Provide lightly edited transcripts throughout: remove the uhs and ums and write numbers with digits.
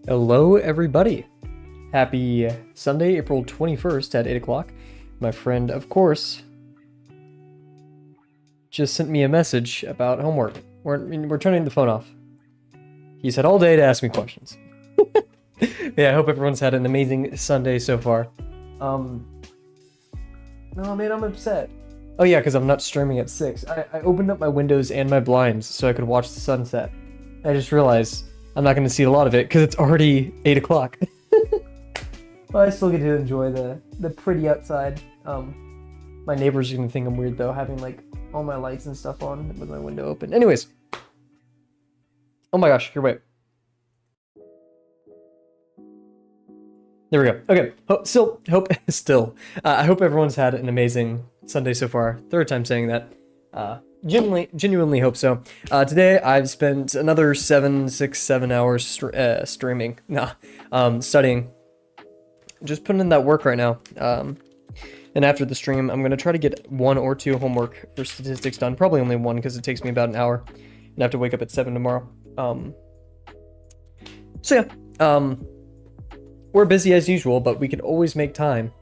Hello, everybody. Happy Sunday, April 21st at 8 o'clock. My friend, of course, just sent me a message about homework. We're turning the phone off. He's had all day to ask me questions. Yeah, I hope everyone's had an amazing Sunday so far. No, man, I'm upset. Oh yeah, because I'm not streaming at 6. I opened up my windows and my blinds so I could watch the sunset. I just realized I'm not going to see a lot of it because it's already 8 o'clock. But I still get to enjoy the pretty outside. My neighbors are going to think I'm weird though, having like all my lights and stuff on with my window open. Anyways. Oh my gosh, here, wait. There we go. Okay, I hope everyone's had an amazing Sunday so far. Third time saying that. Genuinely hope so. Today I've spent another 7 hours streaming. Studying. Just putting in that work right now. And after the stream, I'm gonna try to get 1 or 2 homework for statistics done. Probably only 1 because it takes me about an hour. And I have to wake up at 7 tomorrow. We're busy as usual, but we can always make time.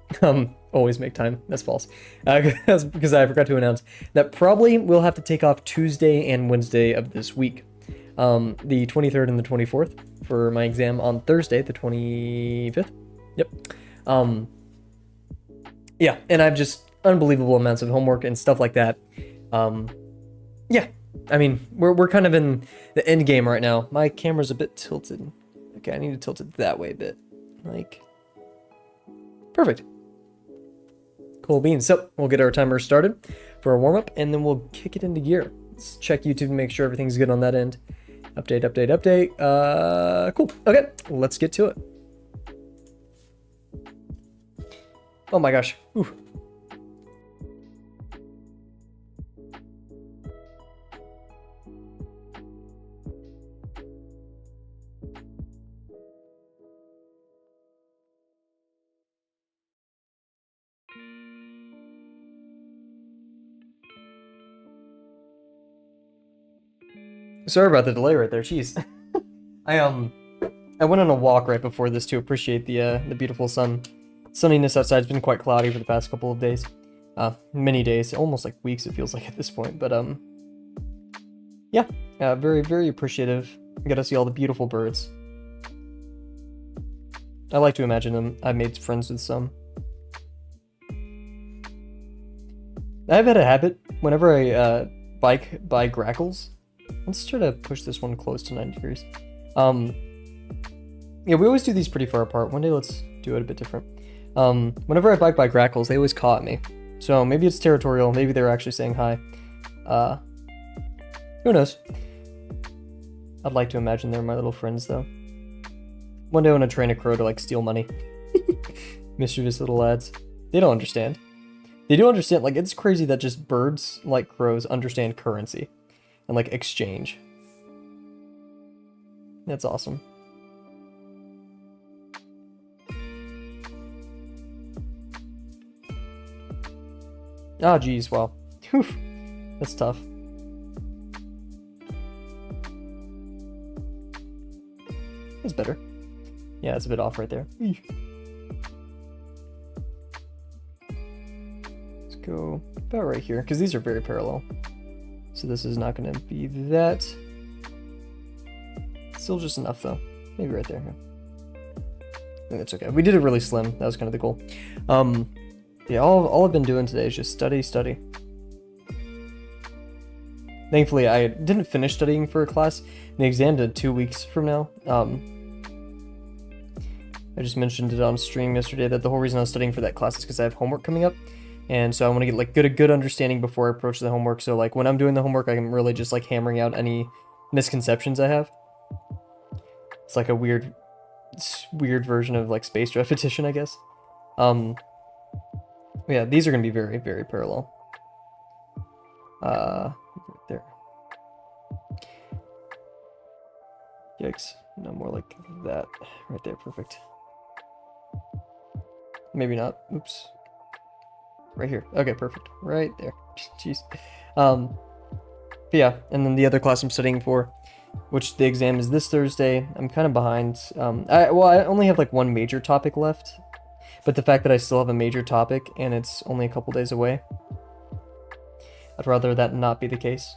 Always make time. That's false. Because I forgot to announce that probably we'll have to take off Tuesday and Wednesday of this week. The 23rd and the 24th for my exam on Thursday, the 25th. Yep. Yeah, and I've just unbelievable amounts of homework and stuff like that. Yeah, I mean, we're kind of in the end game right now. My camera's a bit tilted. Okay, I need to tilt it that way a bit. Like, perfect. Cool beans. So we'll get our timer started for a warm-up, and then we'll kick it into gear. Let's check YouTube to make sure everything's good on that end. Update. Cool. Okay, let's get to it. Oh my gosh. Ooh. Sorry about the delay right there. Jeez. I went on a walk right before this to appreciate the beautiful sunniness outside. It's been quite cloudy for the past couple of days. Many days, almost like weeks it feels like at this point. But yeah, very, very appreciative. I got to see all the beautiful birds. I like to imagine them. I've made friends with some. I've had a habit whenever I bike by grackles. Let's try to push this one close to 90 degrees. Yeah, we always do these pretty far apart. One day let's do it a bit different. Whenever I bike by grackles, they always caw at me. So maybe it's territorial, maybe they're actually saying hi. Who knows? I'd like to imagine they're my little friends though. One day I want to train a crow to like steal money. Mischievous little lads. They don't understand. They do understand, like it's crazy that just birds like crows understand currency. And like exchange. That's awesome. Ah, geez, wow. Whew. That's tough. That's better. Yeah, it's a bit off right there. Let's go about right here, because these are very parallel. So this is not going to be that. Still just enough though. Maybe right there. I think that's okay. We did it really slim. That was kind of the goal. Yeah, all I've been doing today is just study. Thankfully, I didn't finish studying for a class. The exam did 2 weeks from now. I just mentioned it on stream yesterday that the whole reason I was studying for that class is because I have homework coming up. And so I want to get like a good understanding before I approach the homework. So like when I'm doing the homework, I'm really just like hammering out any misconceptions I have. It's like a weird version of like spaced repetition, I guess. Yeah, these are gonna be very, very parallel. Right there. Yikes! No, more like that. Right there, perfect. Maybe not. Oops. Right here. Okay, perfect. Right there. Jeez. But yeah, and then the other class I'm studying for which the exam is this Thursday. I'm kind of behind. I only have like one major topic left, but the fact that I still have a major topic and it's only a couple days away, I'd rather that not be the case.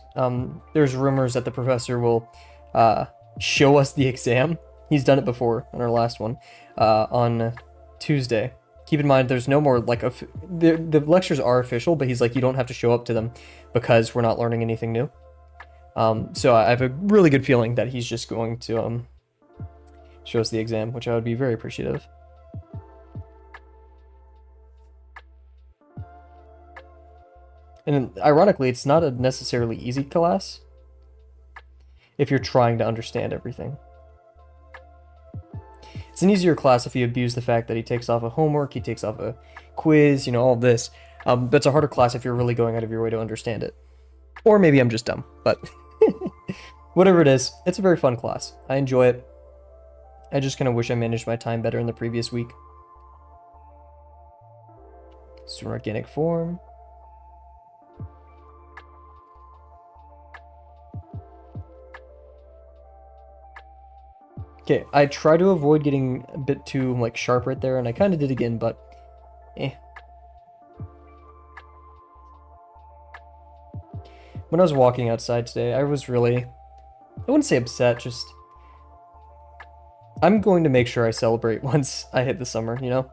There's rumors that the professor will show us the exam. He's done it before on our last one on Tuesday. Keep in mind, there's no more like the lectures are official, but he's like, you don't have to show up to them because we're not learning anything new. So I have a really good feeling that he's just going to show us the exam, which I would be very appreciative of. And ironically, it's not a necessarily easy class if you're trying to understand everything. It's an easier class if you abuse the fact that he takes off a homework, he takes off a quiz, you know, all of this. But it's a harder class if you're really going out of your way to understand it. Or maybe I'm just dumb, but whatever it is, it's a very fun class. I enjoy it. I just kind of wish I managed my time better in the previous week. Student organic form. Okay, I try to avoid getting a bit too, like, sharp right there, and I kind of did again, but eh. When I was walking outside today, I was really, I wouldn't say upset, just, I'm going to make sure I celebrate once I hit the summer, you know?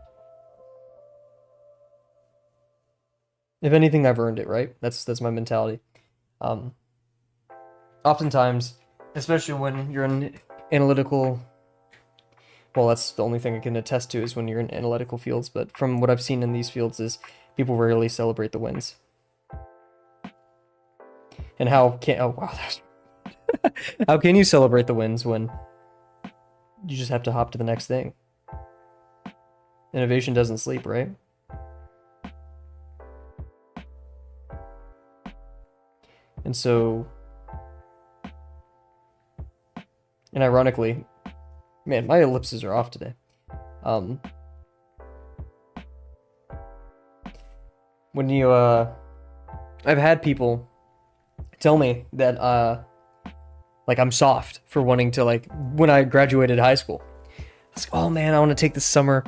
If anything, I've earned it, right? That's my mentality. Oftentimes, especially when you're in analytical, well, that's the only thing I can attest to is when you're in analytical fields, but from what I've seen in these fields is people rarely celebrate the wins. And how can, oh wow, how can you celebrate the wins when you just have to hop to the next thing? Innovation doesn't sleep, right? And so, and ironically, man, my ellipses are off today. When you, I've had people tell me that, like, I'm soft for wanting to, like, when I graduated high school. I was like, oh man, I want to take this summer.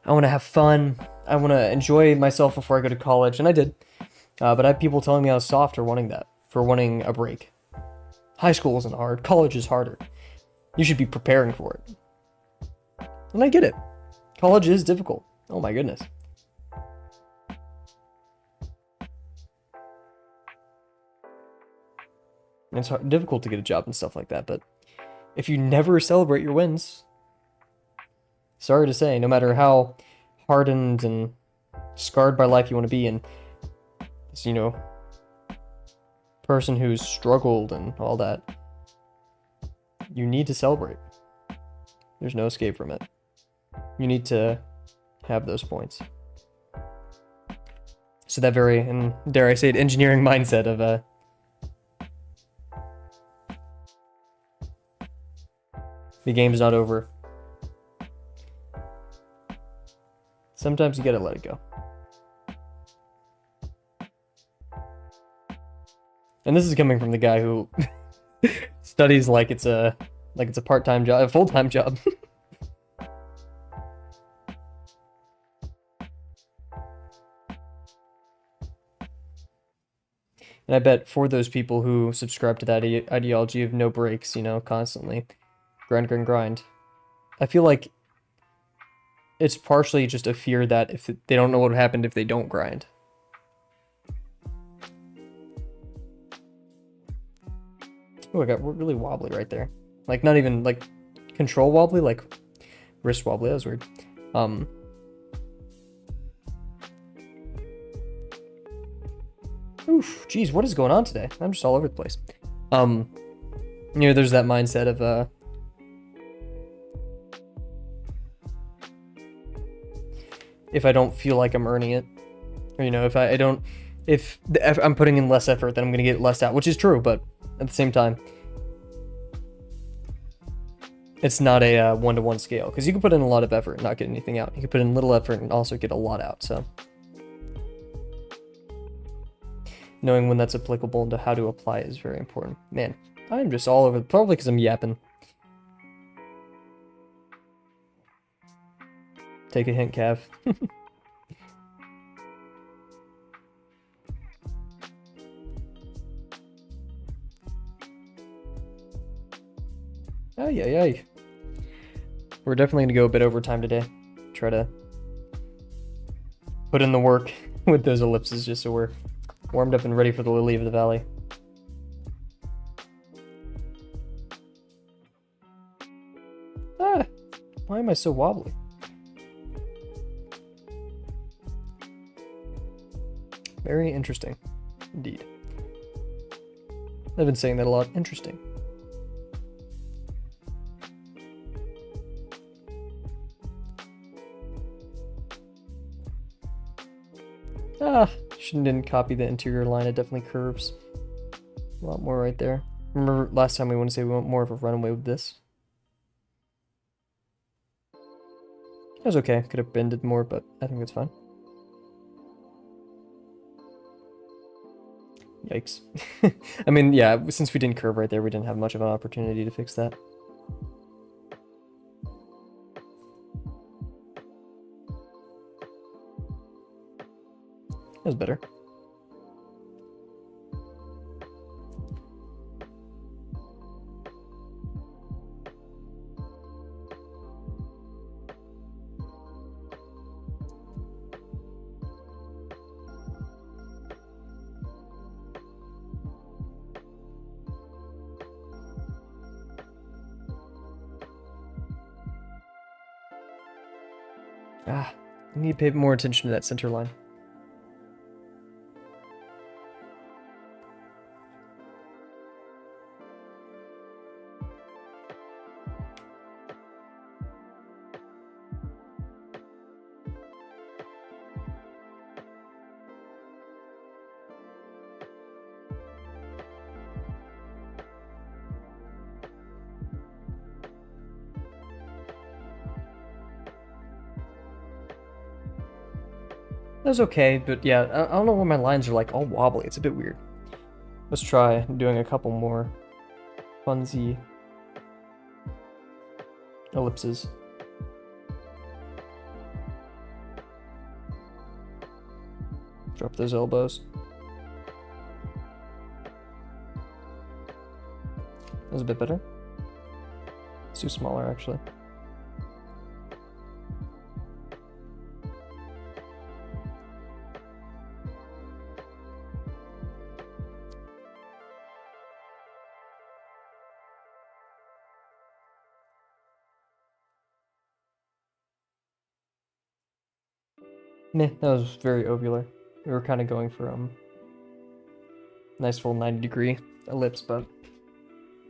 I want to have fun. I want to enjoy myself before I go to college. And I did. But I have people telling me I was soft for wanting that, for wanting a break. High school isn't hard. College is harder. You should be preparing for it. And I get it. College is difficult. Oh my goodness. And it's difficult to get a job and stuff like that, but if you never celebrate your wins, sorry to say, no matter how hardened and scarred by life you want to be, and this, you know, person who's struggled and all that, you need to celebrate. There's no escape from it. You need to have those points. So that very, and dare I say it, engineering mindset of the game's not over. Sometimes you gotta let it go. And this is coming from the guy who studies like it's a part-time job, a full-time job. And I bet for those people who subscribe to that ideology of no breaks, you know, constantly grind, grind, grind, I feel like it's partially just a fear that if they don't know what happened if they don't grind. Oh, I got really wobbly right there. Like, not even, like, control wobbly, like, wrist wobbly. That was weird. Oof, geez, what is going on today? I'm just all over the place. You know, there's that mindset of, if I don't feel like I'm earning it, or, you know, if I'm putting in less effort, then I'm going to get less out, which is true, but at the same time, it's not a one-to-one scale, because you can put in a lot of effort and not get anything out. You can put in little effort and also get a lot out, so knowing when that's applicable and to how to apply it is very important. Man, I'm just all over, probably because I'm yapping. Take a hint, Cav. Ay, ay, ay. We're definitely going to go a bit over time today. Try to put in the work with those ellipses just so we're warmed up and ready for the Lily of the Valley. Ah, why am I so wobbly? Very interesting, indeed. I've been saying that a lot. Interesting. Ah, didn't copy the interior line. It definitely curves. A lot more right there. Remember last time we wanted to say we want more of a runaway with this? That was okay. Could have bended more, but I think it's fine. Yikes. I mean, yeah, since we didn't curve right there, we didn't have much of an opportunity to fix that. That was better. Ah, I need to pay more attention to that center line. That was okay, but yeah, I don't know why my lines are like all wobbly. It's a bit weird. Let's try doing a couple more funsy ellipses. Drop those elbows. That was a bit better. It's too smaller, actually. Meh, that was very ovular. We were kind of going for nice full 90-degree ellipse, but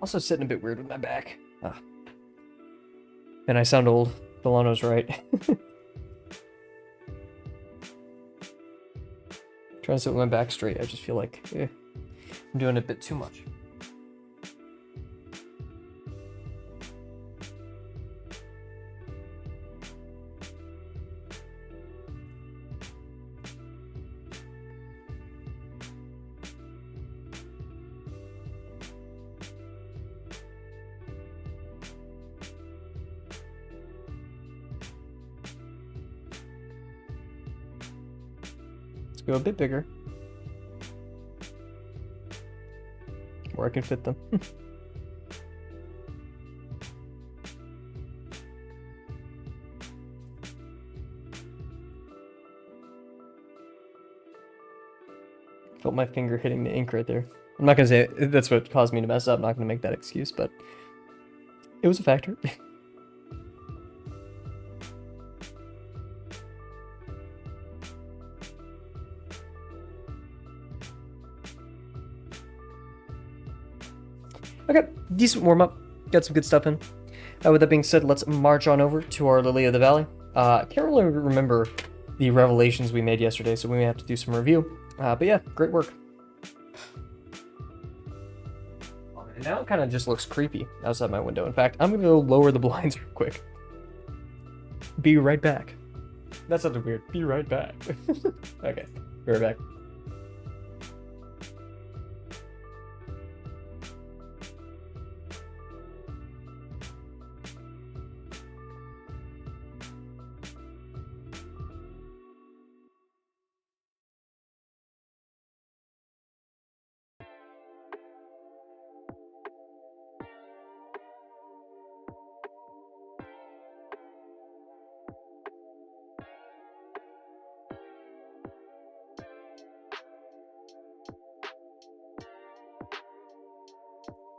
also sitting a bit weird with my back. Ah. And I sound old. Delano's right. Trying to sit with my back straight, I just feel like I'm doing a bit too much. Go a bit bigger. Where I can fit them. Felt my finger hitting the ink right there. I'm not gonna say that's what caused me to mess up. I'm not gonna make that excuse, but it was a factor. Okay, decent warm-up. Got some good stuff in. With that being said, let's march on over to our Lily of the Valley. I can't really remember the revelations we made yesterday, so we may have to do some review. But yeah, great work. And now it kind of just looks creepy outside my window. In fact, I'm going to go lower the blinds real quick. Be right back. That sounded weird. Be right back. Okay, be right back.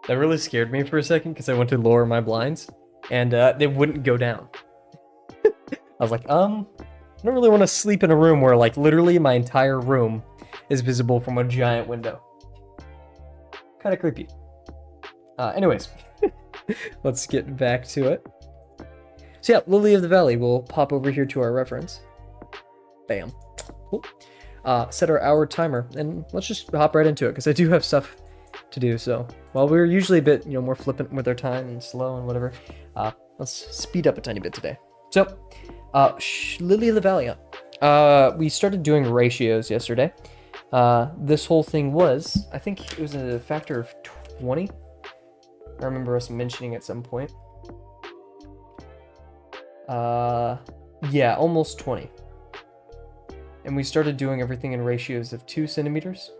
That really scared me for a second because I went to lower my blinds and they wouldn't go down. I was like, I don't really want to sleep in a room where like literally my entire room is visible from a giant window. Kind of creepy. Anyways, let's get back to it. So yeah, Lily of the Valley. We'll pop over here to our reference. Bam. Cool. Set our hour timer, and let's just hop right into it because I do have stuff to do. So while we're usually a bit, more flippant with our time and slow and whatever, let's speed up a tiny bit today. So, Lily of the Valley. We started doing ratios yesterday. This whole thing was, I think it was a factor of 20. I remember us mentioning at some point. Yeah, almost 20. And we started doing everything in ratios of 2 centimeters,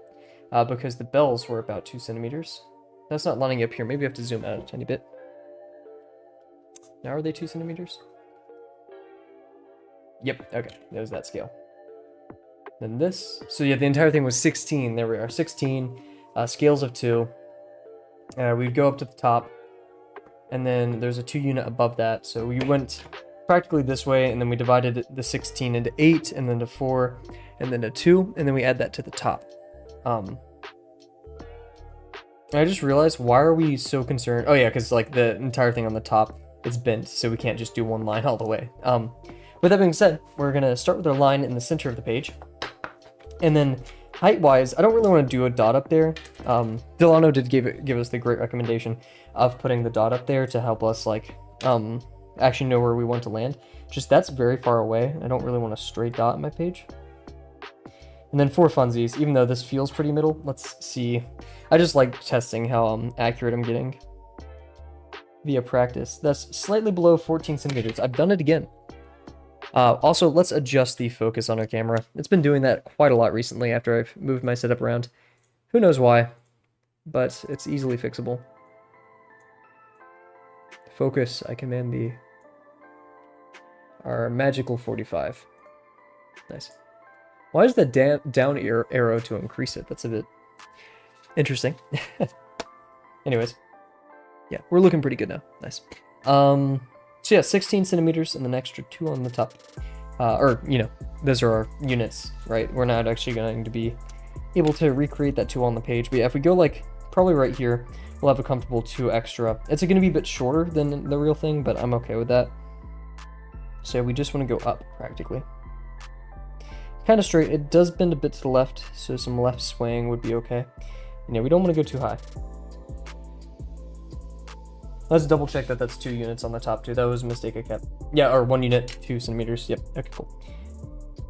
because the bells were about 2 centimeters. That's not lining up here. Maybe I have to zoom out a tiny bit. Now are they 2 centimeters? Yep, okay, there's that scale. Then this, so yeah, the entire thing was 16. There we are, 16, scales of 2. We'd go up to the top, and then there's a 2 unit above that. So we went practically this way, and then we divided the 16 into 8, and then to 4, and then to 2, and then we add that to the top. I just realized, why are we so concerned? Oh yeah, because like the entire thing on the top is bent, so we can't just do one line all the way. With that being said, we're gonna start with our line in the center of the page, and then height-wise, I don't really want to do a dot up there. Delano did give us the great recommendation of putting the dot up there to help us like actually know where we want to land. Just that's very far away. I don't really want a straight dot on my page. And then for funsies, even though this feels pretty middle, let's see. I just like testing how accurate I'm getting via practice. That's slightly below 14 centimeters. I've done it again. Also, let's adjust the focus on our camera. It's been doing that quite a lot recently after I've moved my setup around. Who knows why, but it's easily fixable. Focus, I command the... our magical 45. Nice. Why is the down arrow to increase it? That's a bit interesting. Anyways. Yeah, we're looking pretty good now. Nice. So yeah, 16 centimeters and an extra 2 on the top. Or, those are our units, right? We're not actually going to be able to recreate that 2 on the page. But yeah, if we go like, probably right here, we'll have a comfortable 2 extra. It's going to be a bit shorter than the real thing, but I'm okay with that. So we just want to go up, practically. Kind of straight. It does bend a bit to the left, so some left swaying would be okay. And yeah, we don't want to go too high. Let's double check that that's 2 units on the top too. That was a mistake I kept. Yeah, or 1 unit, 2 centimeters. Yep, okay, cool.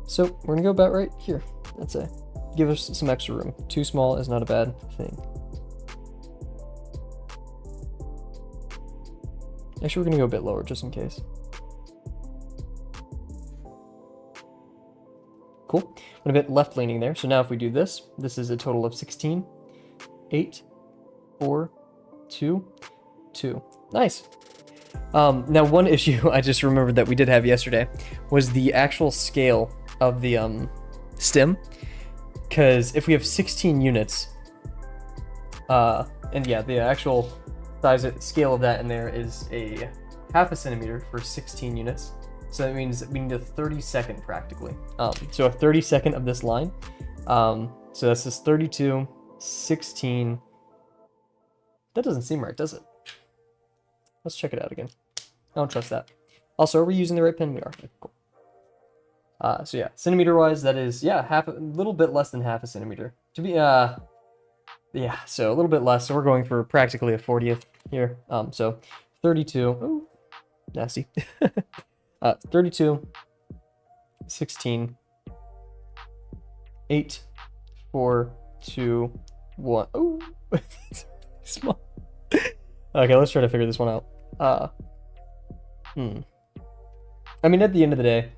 So we're gonna go about right here. That's it. Give us some extra room. Too small is not a bad thing. Actually, we're gonna go a bit lower just in case. Cool. I'm a bit left leaning there. So now if we do this, this is a total of 16, 8, 4, 2, 2. Nice. Now one issue I just remembered that we did have yesterday was the actual scale of the stem. Because if we have 16 units, and yeah, the actual scale of that in there is a half a centimeter for 16 units. So that means we need a 32nd practically. So a 32nd of this line. So that's just 32, 16. That doesn't seem right, does it? Let's check it out again. I don't trust that. Also, are we using the right pen? We are. Okay, cool. So yeah, centimeter wise, that is, yeah, a little bit less than half a centimeter. To be, yeah, so a little bit less. So we're going for practically a 40th here. So 32, ooh, nasty. 32, 16, 8, 4, 2, 1. Ooh, small. Okay, let's try to figure this one out. I mean, at the end of the day,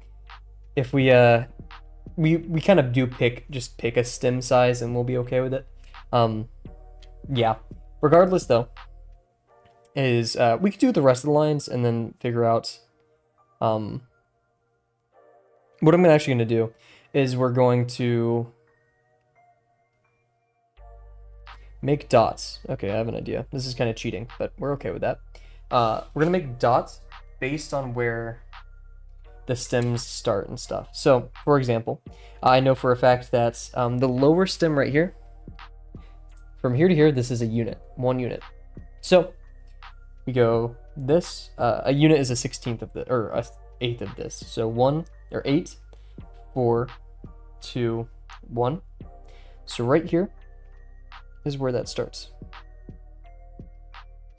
if we kind of do pick a stem size and we'll be okay with it. Yeah. Regardless, though, is we could do the rest of the lines and then figure out. What I'm actually going to do is we're going to Make dots. Okay, I have an idea. This is kind of cheating, but we're okay with that. We're gonna make dots based on where the stems start and stuff. So, for example, I know for a fact that the lower stem right here, from here to here, this is a unit, 1 unit. So we go this. A unit is a 16th of the, or a 1/8 of this. So 1 or 8, 4, 2, 1. So right here is where that starts.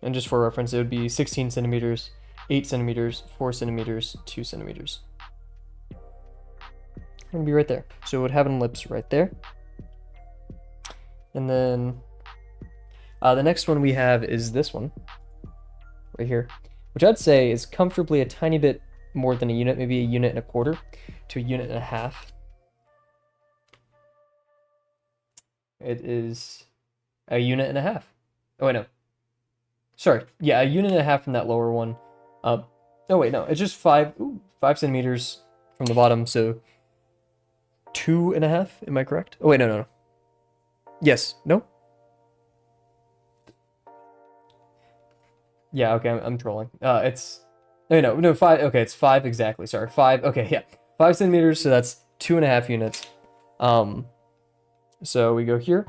And just for reference, it would be 16 centimeters, 8 centimeters, 4 centimeters, 2 centimeters. It's gonna be right there. So it would have an ellipse right there. And then the next one we have is this one right here, which I'd say is comfortably a tiny bit more than a unit, maybe a unit and a quarter to a unit and a half. It is a unit and a half. Oh, wait, no. Sorry. Yeah, a unit and a half from that lower one. Oh, wait, no. It's just 5 centimeters from the bottom, so 2.5. Am I correct? Oh, wait, no. Yes. No? Yeah, okay, I'm trolling. It's... No, 5. Okay, it's 5 exactly. Sorry, 5. Okay, yeah. 5 centimeters, so that's 2.5 units. So we go here.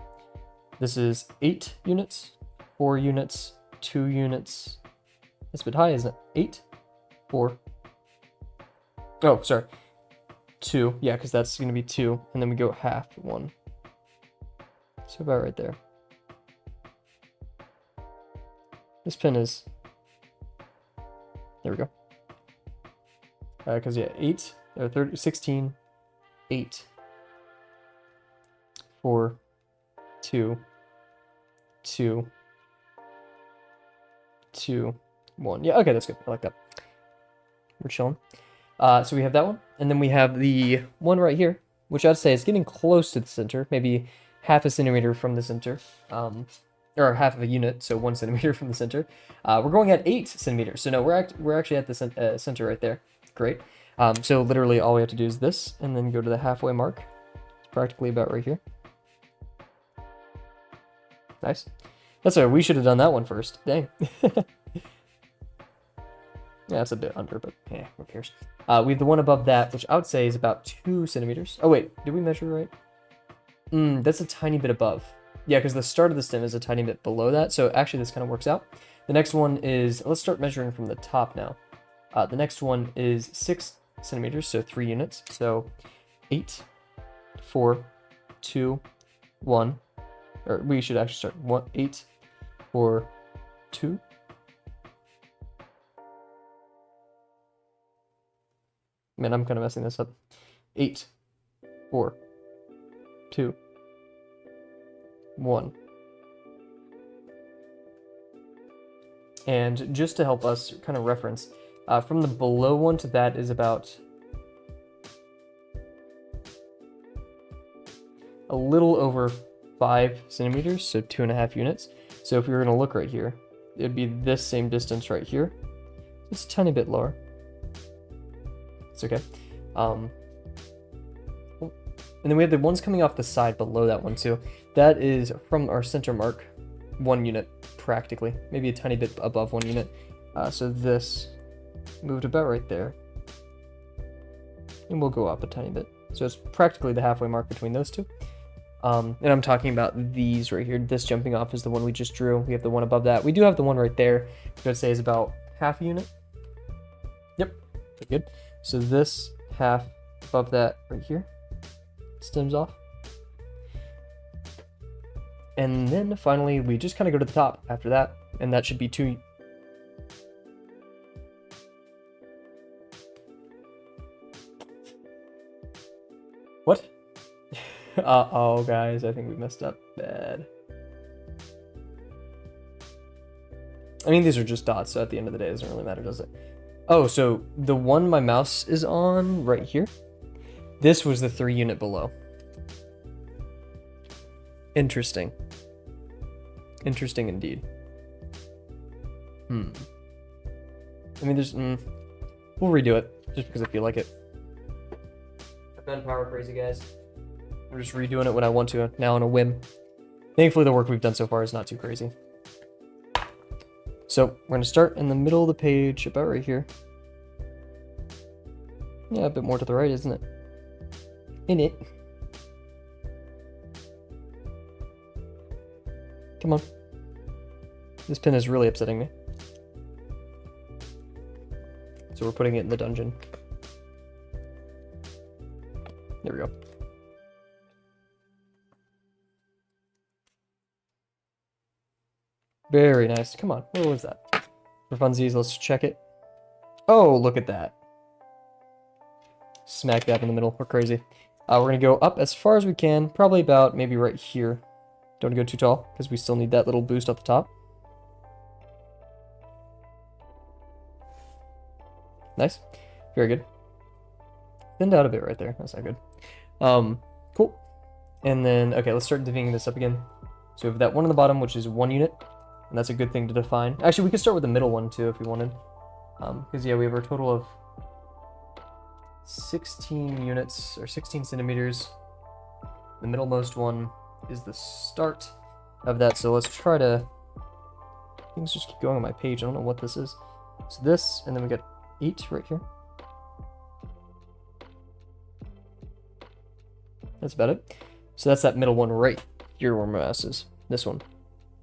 This is 8 units, 4 units, 2 units. That's a bit high, isn't it? 8, 4. Oh, sorry. 2. Yeah, because that's going to be 2. And then we go half, 1. So about right there. This pin is... There we go. Because, yeah, 8, 30, 16, 8, 4, 2, 2, 2, 1. Yeah, okay, that's good. I like that. We're chilling. So we have that one. And then we have the one right here, which I'd say is getting close to the center. Maybe half a centimeter from the center. Or half of a unit, so 1 centimeter from the center. We're going at 8 centimeters. So no, we're actually at the center right there. Great. So literally all we have to do is this, and then go to the halfway mark. It's practically about right here. Nice. That's all right. We should have done that one first. Dang. Yeah, that's a bit under, but yeah, who cares? We have the one above that, which I would say is about 2 centimeters. Oh wait, did we measure right? That's a tiny bit above. Yeah, because the start of the stem is a tiny bit below that, so actually this kind of works out. The next one is, let's start measuring from the top now. The next one is 6 centimeters, so 3 units. So 8, 4, 2, 1. Or we should actually start 1, 8, 4, 2. Man, I'm kind of messing this up. 8, 4, 2, 1. And just to help us kind of reference, from the below one to that is about a little over 5 centimeters, so 2.5 units. So if we were going to look right here, it'd be this same distance right here. It's a tiny bit lower. It's okay. And then we have the ones coming off the side below that one too. That is from our center mark, 1 unit practically, maybe a tiny bit above 1 unit. So this moved about right there, and we'll go up a tiny bit. So it's practically the halfway mark between those two. And I'm talking about these right here. This jumping off is the one we just drew. We have the one above that. We do have the one right there, which I'd say is about half a unit. Yep, pretty good. So this half above that right here stems off. And then finally, we just kind of go to the top after that, and that should be 2. What? Uh-oh, guys, I think we messed up bad. I mean, these are just dots, so at the end of the day, it doesn't really matter, does it? Oh, so the one my mouse is on right here, this was the 3 unit below. Interesting. Interesting indeed. I mean, there's... we'll redo it, just because I feel like it. I've been power crazy, guys. I'm just redoing it when I want to, now on a whim. Thankfully, the work we've done so far is not too crazy. So we're going to start in the middle of the page, about right here. Yeah, a bit more to the right, isn't it? In it. Come on. This pin is really upsetting me. So we're putting it in the dungeon. There we go. Very nice. Come on. What was that? For funsies, let's check it. Oh, look at that. Smack dab in the middle. We're crazy. We're going to go up as far as we can. Probably about maybe right here. Don't go too tall, because we still need that little boost at the top. Nice. Very good. Thinned out a bit right there. That's not good. Cool. And then, okay, let's start divvying this up again. So we have that one on the bottom, which is 1 unit. And that's a good thing to define. Actually, we could start with the middle one, too, if we wanted. Because, yeah, we have our total of 16 units, or 16 centimeters. The middlemost one is the start of that. So let's try to... Things just keep going on my page. I don't know what this is. So this, and then we got 8 right here. That's about it. So that's that middle one right here where my mouse is. This one.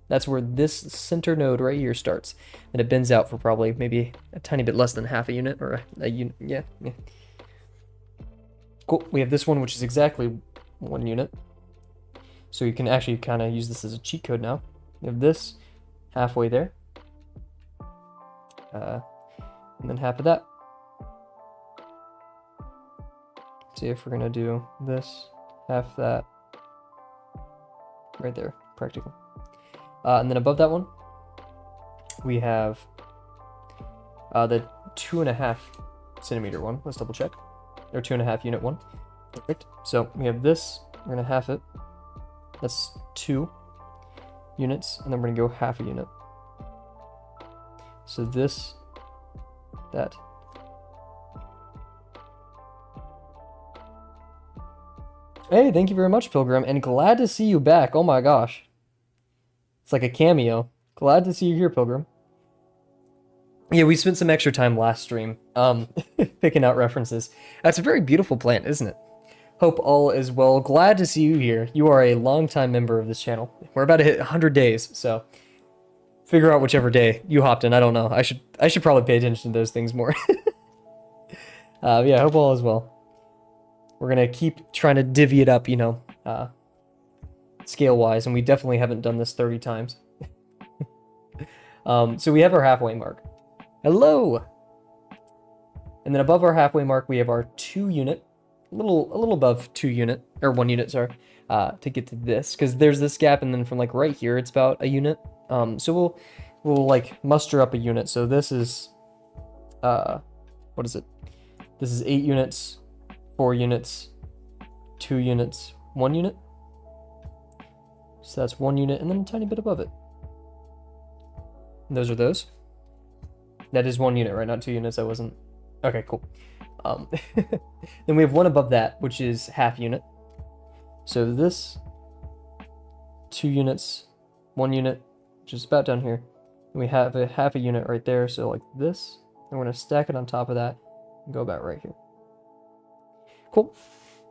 That's where this center node right here starts. And it bends out for probably maybe a tiny bit less than half a unit, or a unit. Yeah. Cool. We have this one, which is exactly 1 unit. So you can actually kind of use this as a cheat code now. You have this halfway there. And then half of that. See if we're going to do this, half that, right there, practical. And then above that one, we have the 2.5 centimeter one. Let's double check. Or 2.5 unit one. Perfect. So we have this, we're going to half it. That's 2 units, and then we're going to go half a unit. So this, that. Hey, thank you very much, Pilgrim, and glad to see you back. Oh my gosh. It's like a cameo. Glad to see you here, Pilgrim. Yeah, we spent some extra time last stream picking out references. That's a very beautiful plant, isn't it? Hope all is well. Glad to see you here. You are a longtime member of this channel. We're about to hit 100 days, so figure out whichever day you hopped in. I don't know. I should probably pay attention to those things more. Yeah, hope all is well. We're gonna keep trying to divvy it up, you know, scale-wise, and we definitely haven't done this 30 times. So we have our halfway mark. Hello! And then above our halfway mark, we have our 2 unit, a little above 2 unit, or 1 unit, sorry, to get to this, because there's this gap, and then from like right here, it's about a unit. So we'll like muster up a unit. So this is, what is it? This is 8 units, 4 units, 2 units, 1 unit. So that's 1 unit, and then a tiny bit above it. And those are those. That is 1 unit, right? Not 2 units. I wasn't. Okay, cool. Then we have one above that, which is half unit. So this 2 units, 1 unit, which is about down here. And we have a half a unit right there. So like this, and we're gonna stack it on top of that and go about right here. Cool.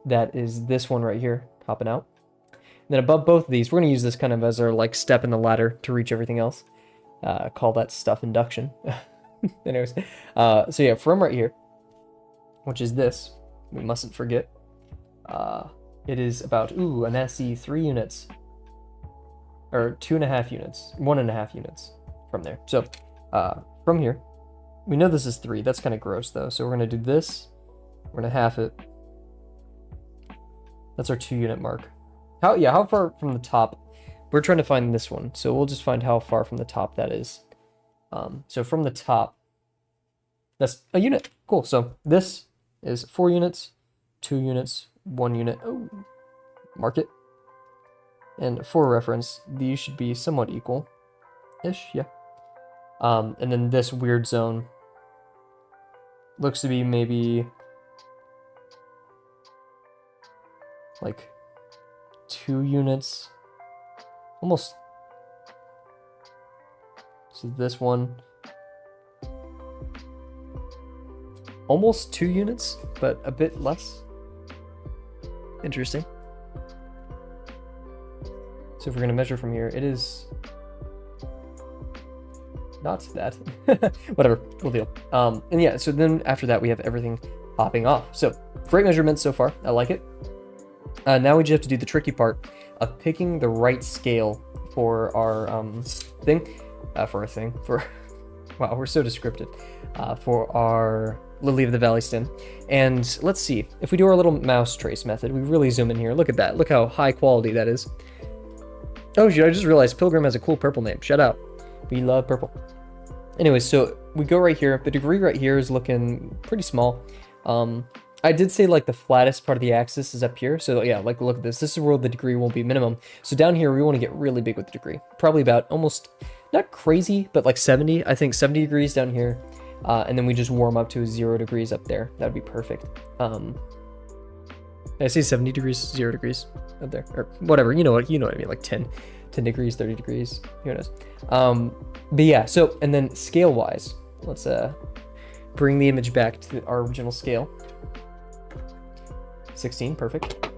That is this one right here, popping out. And then above both of these, we're gonna use this kind of as our like step in the ladder to reach everything else. Call that stuff induction. Anyways, so yeah, from right here, which is this, we mustn't forget. It is about an SE 3 units, or 2.5 units, 1.5 units from there. So from here, we know this is 3. That's kind of gross though. So we're gonna do this. We're gonna half it. That's our 2 unit mark. How far from the top? We're trying to find this one, so we'll just find how far from the top that is. So from the top, that's a unit. Cool. So this is 4 units, 2 units, 1 unit. Oh, mark it. And for reference, these should be somewhat equal-ish, yeah. And then this weird zone looks to be maybe like 2 units almost. So this one, almost 2 units, but a bit less. Interesting. So if we're gonna measure from here, it is not that. Whatever, we'll deal. And yeah, so then after that we have everything popping off. So great measurements so far. I like it. Now we just have to do the tricky part of picking the right scale for our wow, we're so descriptive. For our Lily of the Valley stem. And let's see, if we do our little mouse trace method, we really zoom in here. Look at that. Look how high quality that is. Oh shit, I just realized Pilgrim has a cool purple name. Shout out. We love purple. Anyways, so we go right here. The degree right here is looking pretty small. I did say like the flattest part of the axis is up here. So yeah, like look at this. This is where the degree won't be minimum. So down here, we want to get really big with the degree. Probably about almost, not crazy, but like 70. I think 70 degrees down here. And then we just warm up to 0 degrees up there. That'd be perfect. I say 70 degrees, 0 degrees up there, or whatever. You know what I mean, like 10 degrees, 30 degrees. Who knows? But yeah. So and then scale wise, let's bring the image back to our original scale. 16, perfect.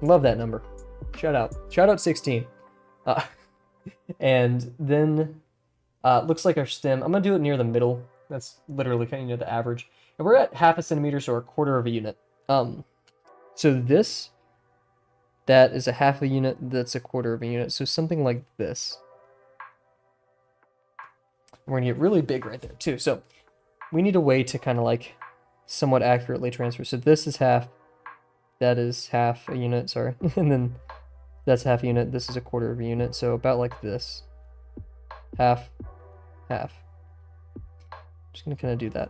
Love that number. Shout out 16. And then looks like our stem. I'm gonna do it near the middle. That's literally kind of near the average. And we're at 0.5 centimeters or 1/4 of a unit. So this, that is a 1/2 a unit, that's a 1/4 of a unit. So something like this. We're gonna get really big right there too. So we need a way to kind of like somewhat accurately transfer. So this is half, that is 1/2 a unit, sorry. And then that's 1/2 a unit, this is a 1/4 of a unit. So about like this. Half, half. Just gonna kind of do that.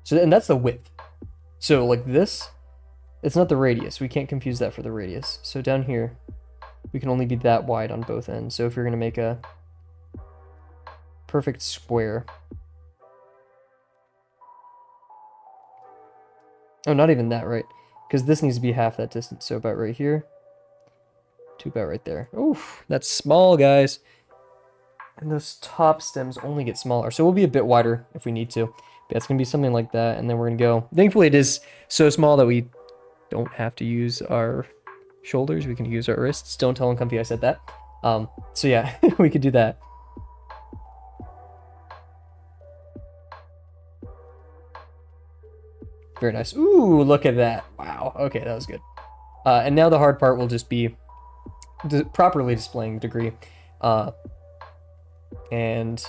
So, and that's the width. So like this, it's not the radius. We can't confuse that for the radius. So down here, we can only be that wide on both ends. So if you're gonna make a perfect square. Oh, not even that, right? Because this needs to be half that distance. So about right here to about right there. Oof, that's small, guys. And those top stems only get smaller. So we'll be a bit wider if we need to. But it's going to be something like that. And then we're going to go. Thankfully, it is so small that we don't have to use our shoulders. We can use our wrists. Don't tell Uncomfy I said that. So yeah, we could do that. Very nice. Ooh, look at that. Wow. Okay, that was good. And now the hard part will just be properly displaying degree. And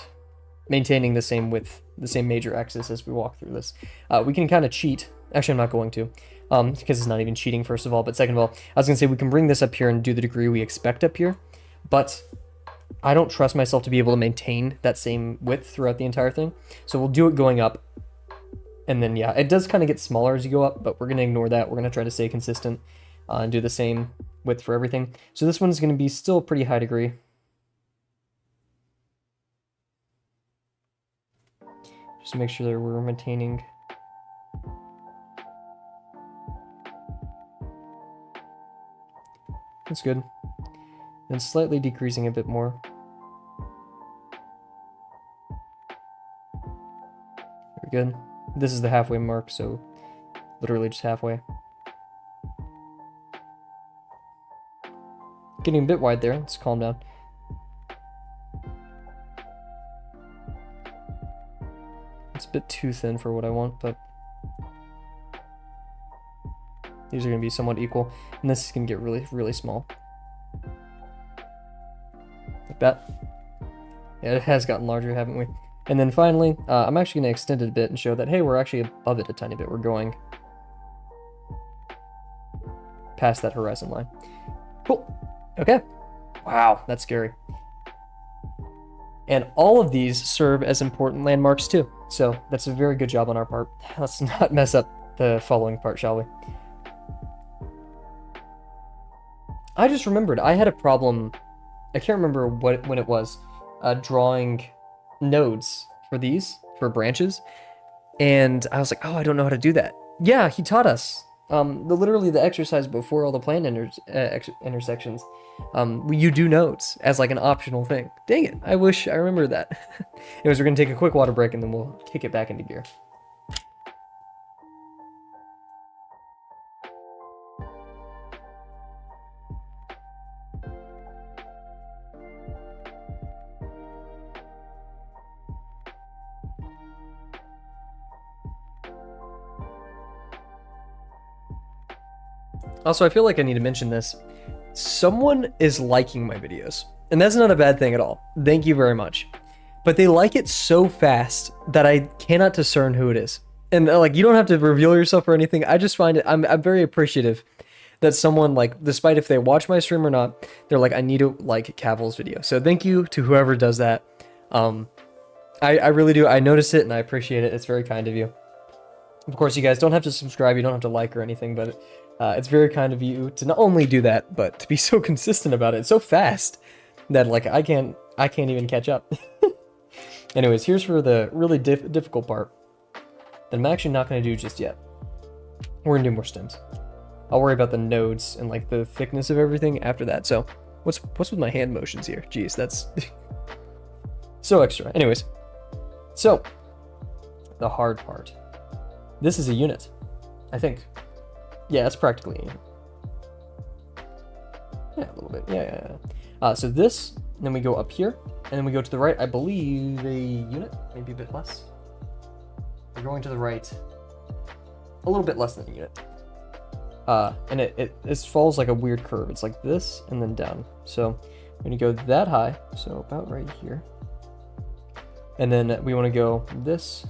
maintaining the same width, the same major axis as we walk through this. We can kind of cheat. Actually, I'm not going to, because it's not even cheating, first of all. But second of all, I was going to say we can bring this up here and do the degree we expect up here. But I don't trust myself to be able to maintain that same width throughout the entire thing. So we'll do it going up. And then, yeah, it does kind of get smaller as you go up, but we're going to ignore that. We're going to try to stay consistent and do the same width for everything. So this one's going to be still pretty high degree. Just to make sure that we're maintaining. That's good. And slightly decreasing a bit more. Very good. This is the halfway mark, so literally just halfway. Getting a bit wide there. Let's calm down. It's a bit too thin for what I want, but these are going to be somewhat equal. And this is going to get really, really small. Like that. Yeah, it has gotten larger, haven't we? And then finally, I'm actually going to extend it a bit and show that, hey, we're actually above it a tiny bit. We're going past that horizon line. Cool. Okay. Wow, that's scary. And all of these serve as important landmarks too. So that's a very good job on our part. Let's not mess up the following part, shall we? I just remembered I had a problem. I can't remember when it was, drawing nodes for these, for branches. And I was like, oh, I don't know how to do that. Yeah, he taught us literally the exercise before all the planned intersections, you do notes as like an optional thing. Dang it, I wish I remembered that. Anyways, we're gonna take a quick water break and then we'll kick it back into gear. Also, I feel like I need to mention this. Someone is liking my videos, and that's not a bad thing at all. Thank you very much. But they like it so fast that I cannot discern who it is. And like, you don't have to reveal yourself or anything. I just find it, I'm very appreciative that someone, like, despite if they watch my stream or not, they're like, I need to like Kavel's video. So thank you to whoever does that. I really do. I notice it and I appreciate it. It's very kind of you. Of course, you guys don't have to subscribe. You don't have to like or anything, but it's very kind of you to not only do that, but to be so consistent about it so fast that like I can't even catch up. Anyways, here's for the really difficult part that I'm actually not going to do just yet. We're going to do more stems. I'll worry about the nodes and like the thickness of everything after that. So what's with my hand motions here? Jeez, that's so extra. Anyways, so the hard part. This is a unit, I think. Yeah, it's practically a unit. Yeah, a little bit. Yeah. So this, and then we go up here, and then we go to the right. I believe a unit, maybe a bit less. We're going to the right, a little bit less than a unit. And it falls like a weird curve. It's like this and then down. So we're gonna go that high, so about right here. And then we want to go this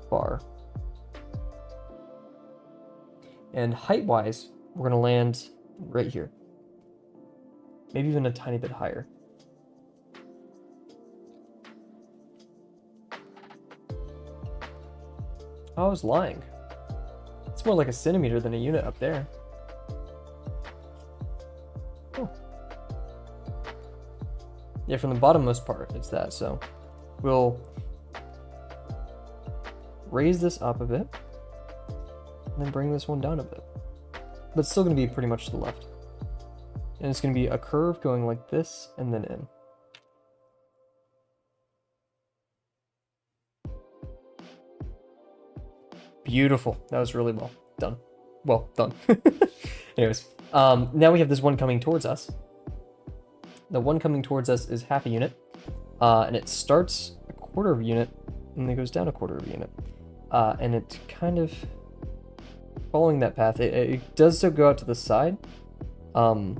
far. And height-wise, we're going to land right here. Maybe even a tiny bit higher. I was lying. It's more like a centimeter than a unit up there. Oh. Yeah, from the bottommost part, it's that. So we'll raise this up a bit. And then bring this one down a bit. But it's still going to be pretty much to the left. And it's going to be a curve going like this and then in. Beautiful. That was really well done. Well done. Anyways, now we have this one coming towards us. The one coming towards us is half a unit. And it starts a quarter of a unit and then goes down a quarter of a unit. And it kind of... following that path, it does still go out to the side. Kind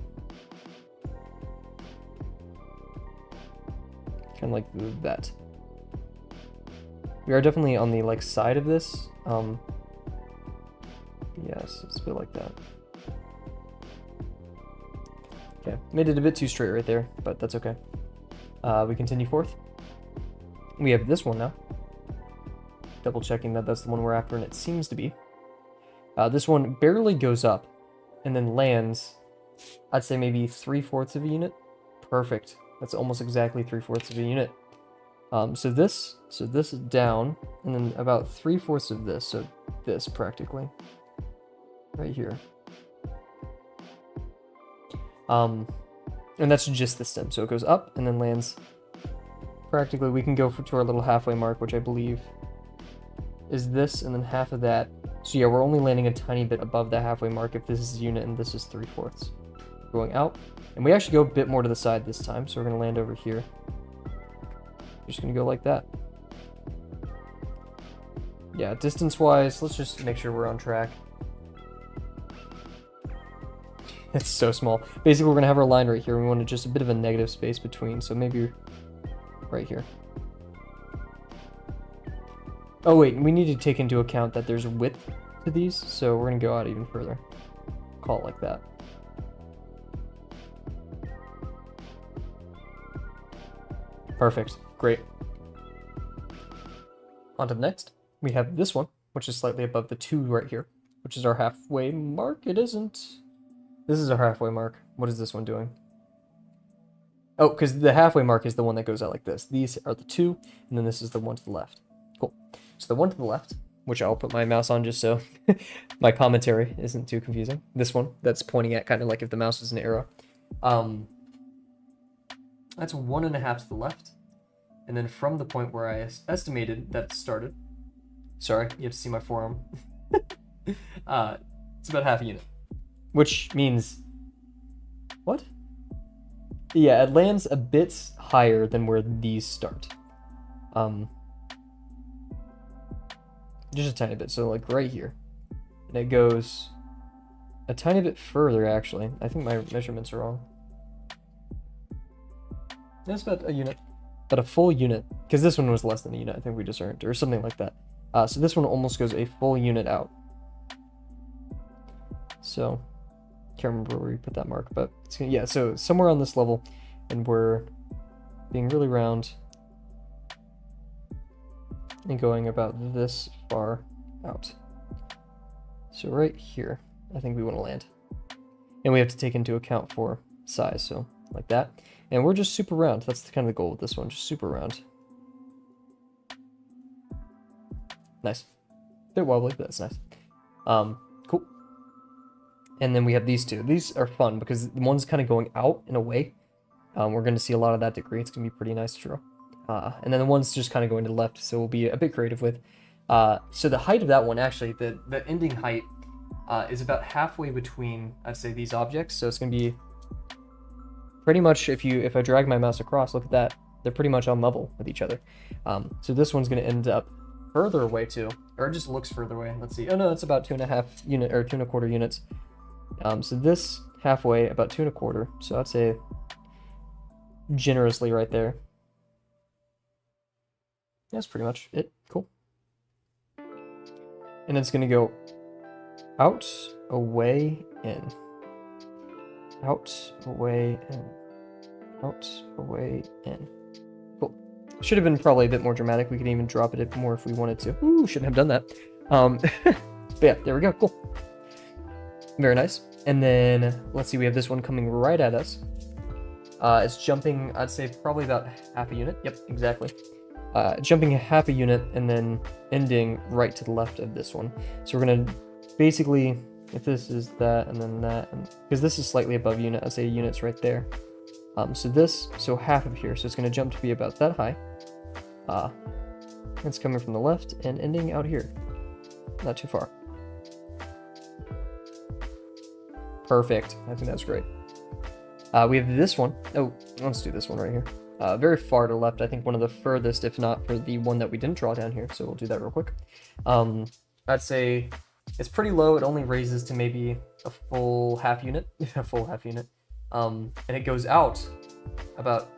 of like that. We are definitely on the like side of this. Yes, it's a bit like that. Okay, made it a bit too straight right there, but that's okay. We continue forth. We have this one now. Double checking that that's the one we're after, and it seems to be. This one barely goes up and then lands, I'd say maybe 3/4 of a unit. Perfect. That's almost exactly 3/4 of a unit. So this is down, and then about 3/4 of this, so this practically. Right here. And that's just the stem, so it goes up and then lands practically. We can go to our little halfway mark, which I believe is this, and then half of that. So yeah, we're only landing a tiny bit above the halfway mark if this is a unit and this is 3/4. Going out. And we actually go a bit more to the side this time, so we're going to land over here. We're just going to go like that. Yeah, distance-wise, let's just make sure we're on track. It's so small. Basically, we're going to have our line right here. We want just a bit of a negative space between, so maybe right here. Oh wait, we need to take into account that there's width to these, so we're going to go out even further. Call it like that. Perfect. Great. On to the next. We have this one, which is slightly above the 2 right here, which is our halfway mark. It isn't. This is our halfway mark. What is this one doing? Oh, because the halfway mark is the one that goes out like this. These are the 2, and then this is the one to the left. Cool. So the one to the left which I'll put my mouse on just so my commentary isn't too confusing. This one that's pointing at kind of like if the mouse is an arrow. That's 1.5 to the left. And then from the point where I estimated that it started, sorry, you have to see my forearm. It's about half a unit, which means, what? Yeah, it lands a bit higher than where these start. Just a tiny bit, so like right here. And it goes a tiny bit further, actually. I think my measurements are wrong. That's about a unit. But a full unit, because this one was less than a unit, I think we just earned, or something like that. So this one almost goes a full unit out. So, can't remember where we put that mark, but it's gonna, yeah, so somewhere on this level, and we're being really round and going about this far out. So right here, I think we want to land. And we have to take into account for size, so like that. And we're just super round. That's kind of the goal with this one, just super round. Nice. Bit wobbly, but that's nice. Cool. And then we have these two. These are fun because the one's kind of going out and away. We're going to see a lot of that degree. It's going to be pretty nice to draw. And then the one's just kind of going to the left, so we'll be a bit creative with. So the height of that one, actually, the ending height is about halfway between, I'd say, these objects. So it's going to be pretty much, if I drag my mouse across, look at that. They're pretty much on level with each other. So this one's going to end up further away too, or it just looks further away. Let's see. Oh no, it's about 2.5 unit or 2.25 units. So this halfway about 2.25. So I'd say generously right there. That's pretty much it. Cool. And it's going to go out, away, in. Out, away, in. Out, away, in. Cool. Should have been probably a bit more dramatic. We could even drop it more if we wanted to. Ooh, shouldn't have done that. But yeah, there we go. Cool. Very nice. And then, let's see, we have this one coming right at us. It's jumping, I'd say, probably about half a unit. Yep, exactly. Jumping half a unit and then ending right to the left of this one. So we're going to basically, if this is that and then that, because this is slightly above unit, I'd say a unit's right there. So half of here, so it's going to jump to be about that high. It's coming from the left and ending out here. Not too far. Perfect. I think that's great. We have this one. Oh, let's do this one right here. Very far to the left. I think one of the furthest, if not for the one that we didn't draw down here. So we'll do that real quick. I'd say it's pretty low. It only raises to maybe a full half unit. A full half unit. And it goes out about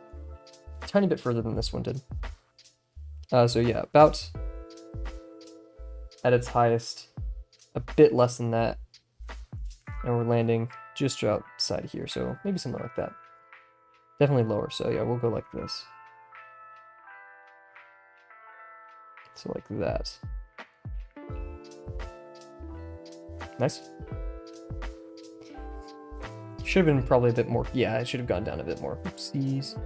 a tiny bit further than this one did. So yeah, about at its highest, a bit less than that. And we're landing just outside here, so maybe something like that. Definitely lower, so yeah, we'll go like this. So like that. Nice. Should have been probably a bit more, yeah, I should have gone down a bit more. Oopsies.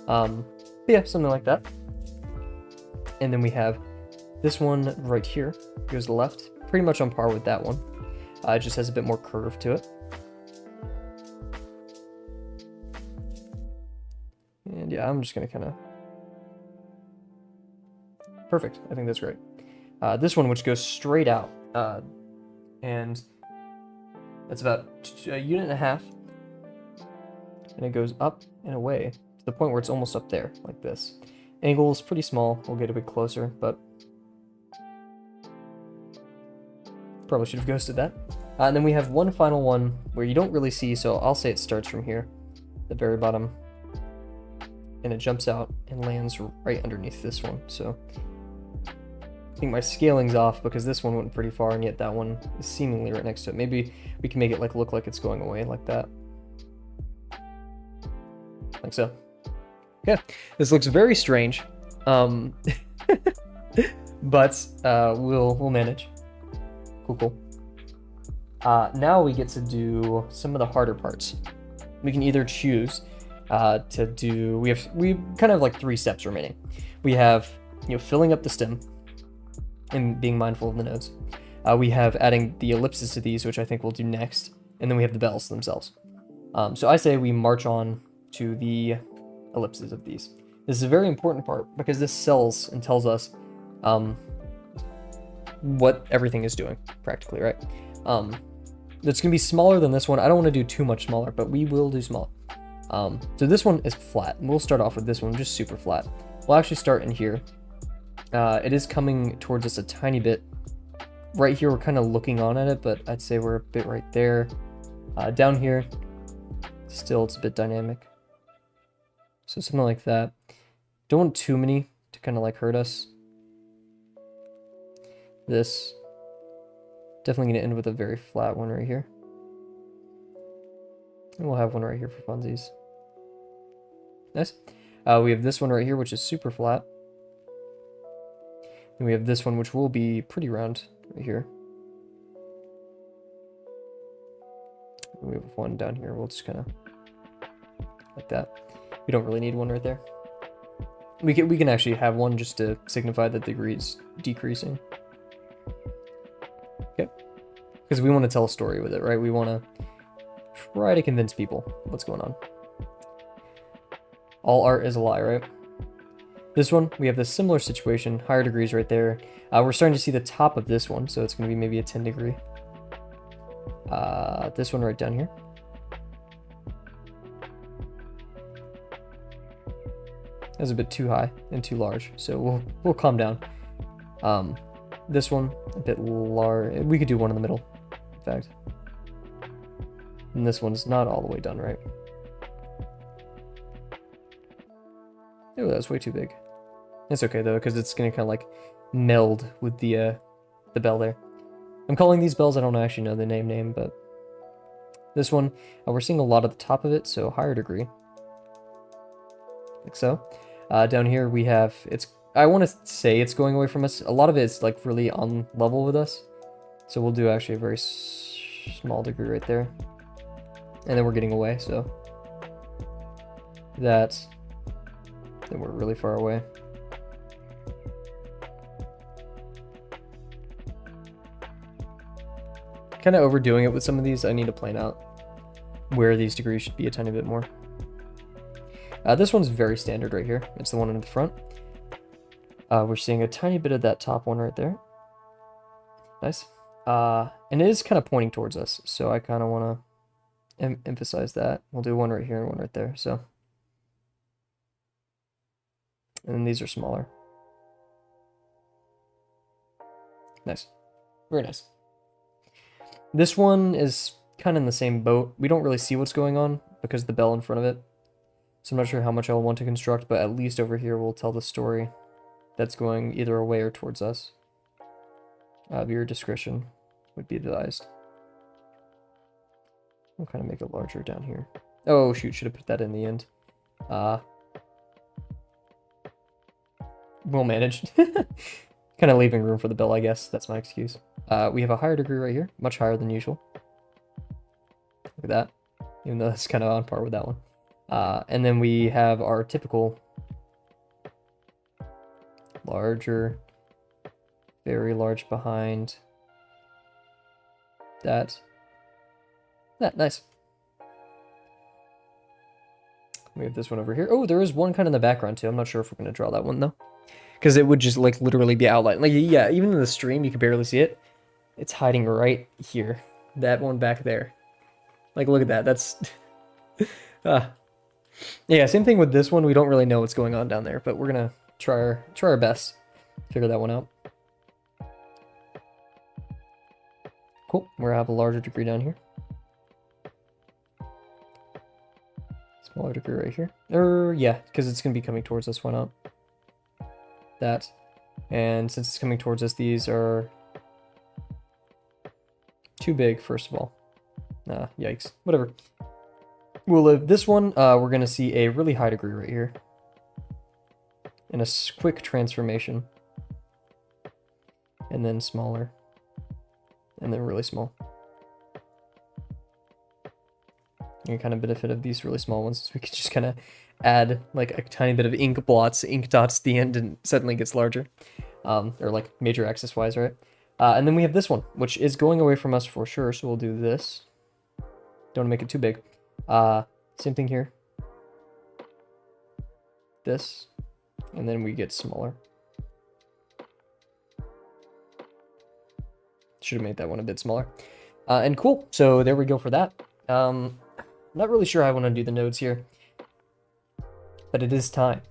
But yeah, something like that. And then we have this one right here, goes to the left, pretty much on par with that one. It just has a bit more curve to it. And yeah, I'm just going to kind of... Perfect. I think that's great. This one, which goes straight out. And that's about a unit and a half. And it goes up and away to the point where it's almost up there, like this. Angle is pretty small. We'll get a bit closer, but... Probably should have ghosted that. And then we have one final one where you don't really see, so I'll say it starts from here, the very bottom. And it jumps out and lands right underneath this one. So I think my scaling's off because this one went pretty far and yet that one is seemingly right next to it. Maybe we can make it like look like it's going away like that. Like so. Okay, this looks very strange. But we'll manage. Cool. Now we get to do some of the harder parts. We can either choose to do, we kind of have like 3 steps remaining. We have, filling up the stem, and being mindful of the nodes. We have adding the ellipses to these, which I think we'll do next, and then we have the bells themselves. So I say we march on to the ellipses of these. This is a very important part because this sells and tells us what everything is doing, practically, right? It's going to be smaller than this one. I don't want to do too much smaller, but we will do small. So this one is flat. We'll start off with this one, just super flat. We'll actually start in here. It is coming towards us a tiny bit. Right here, we're kind of looking on at it, but I'd say we're a bit right there. Down here, still it's a bit dynamic. So something like that. Don't want too many to kind of like hurt us. This definitely going to end with a very flat one right here. And we'll have one right here for funsies. Nice. We have this one right here, which is super flat. And we have this one, which will be pretty round right here. And we have one down here. We'll just kind of like that. We don't really need one right there. We can actually have one just to signify that the degree is decreasing. Okay. Because we want to tell a story with it, right? We want to try to convince people what's going on. All art is a lie, right? This one, we have this similar situation, higher degrees right there. We're starting to see the top of this one, so it's going to be maybe a 10 degree. This one right down here. That's a bit too high and too large, so we'll calm down. This one, a bit large. We could do one in the middle, in fact. And this one's not all the way done, right? Oh, that's way too big. It's okay though, because it's gonna kind of like meld with the bell there. I'm calling these bells, I don't actually know the name, but this one, we're seeing a lot at the top of it, so higher degree. Like so. Down here we have, I want to say it's going away from us. A lot of it is like really on level with us. So we'll do actually a very small degree right there. And then we're getting away, so then we're really far away. Kind of overdoing it with some of these. I need to plan out where these degrees should be a tiny bit more. This one's very standard right here. It's the one in the front. We're seeing a tiny bit of that top one right there. Nice. And it is kind of pointing towards us, so I kind of want to emphasize that. We'll do one right here and one right there. So, and then these are smaller. Nice. Very nice. This one is kind of in the same boat. We don't really see what's going on because of the bell in front of it. So I'm not sure how much I'll want to construct, but at least over here we'll tell the story that's going either away or towards us. Viewer discretion would be advised. We'll kind of make it larger down here. Oh shoot, should have put that in the end. We'll manage. Kind of leaving room for the bell, I guess. That's my excuse. We have a higher degree right here, much higher than usual. Look at that. Even though that's kind of on par with that one. And then we have our typical larger, very large behind that. Nice. We have this one over here. Oh, there is one kind of in the background too. I'm not sure if we're going to draw that one though. Because it would just like literally be outlined. Like, yeah, even in the stream, you can barely see it. It's hiding right here. That one back there. Like, look at that. That's... Yeah, same thing with this one. We don't really know what's going on down there, but we're going to try our best to figure that one out. Cool. We're going to have a larger degree down here. Smaller degree right here. Yeah, because it's going to be coming towards us. Why not? That. And since it's coming towards us, these are too big, first of all. Yikes. Whatever. We'll live. This one, we're going to see a really high degree right here. And a quick transformation. And then smaller. And then really small. You kind of benefit of these really small ones. We could just kind of add like a tiny bit of ink blots, ink dots at the end, and suddenly it gets larger. or like major axis wise, right? And then we have this one, which is going away from us for sure. So we'll do this. Don't make it too big. Same thing here. This, and then we get smaller. Should have made that one a bit smaller. And cool. So there we go for that. Not really sure how I want to do the nodes here, but it is time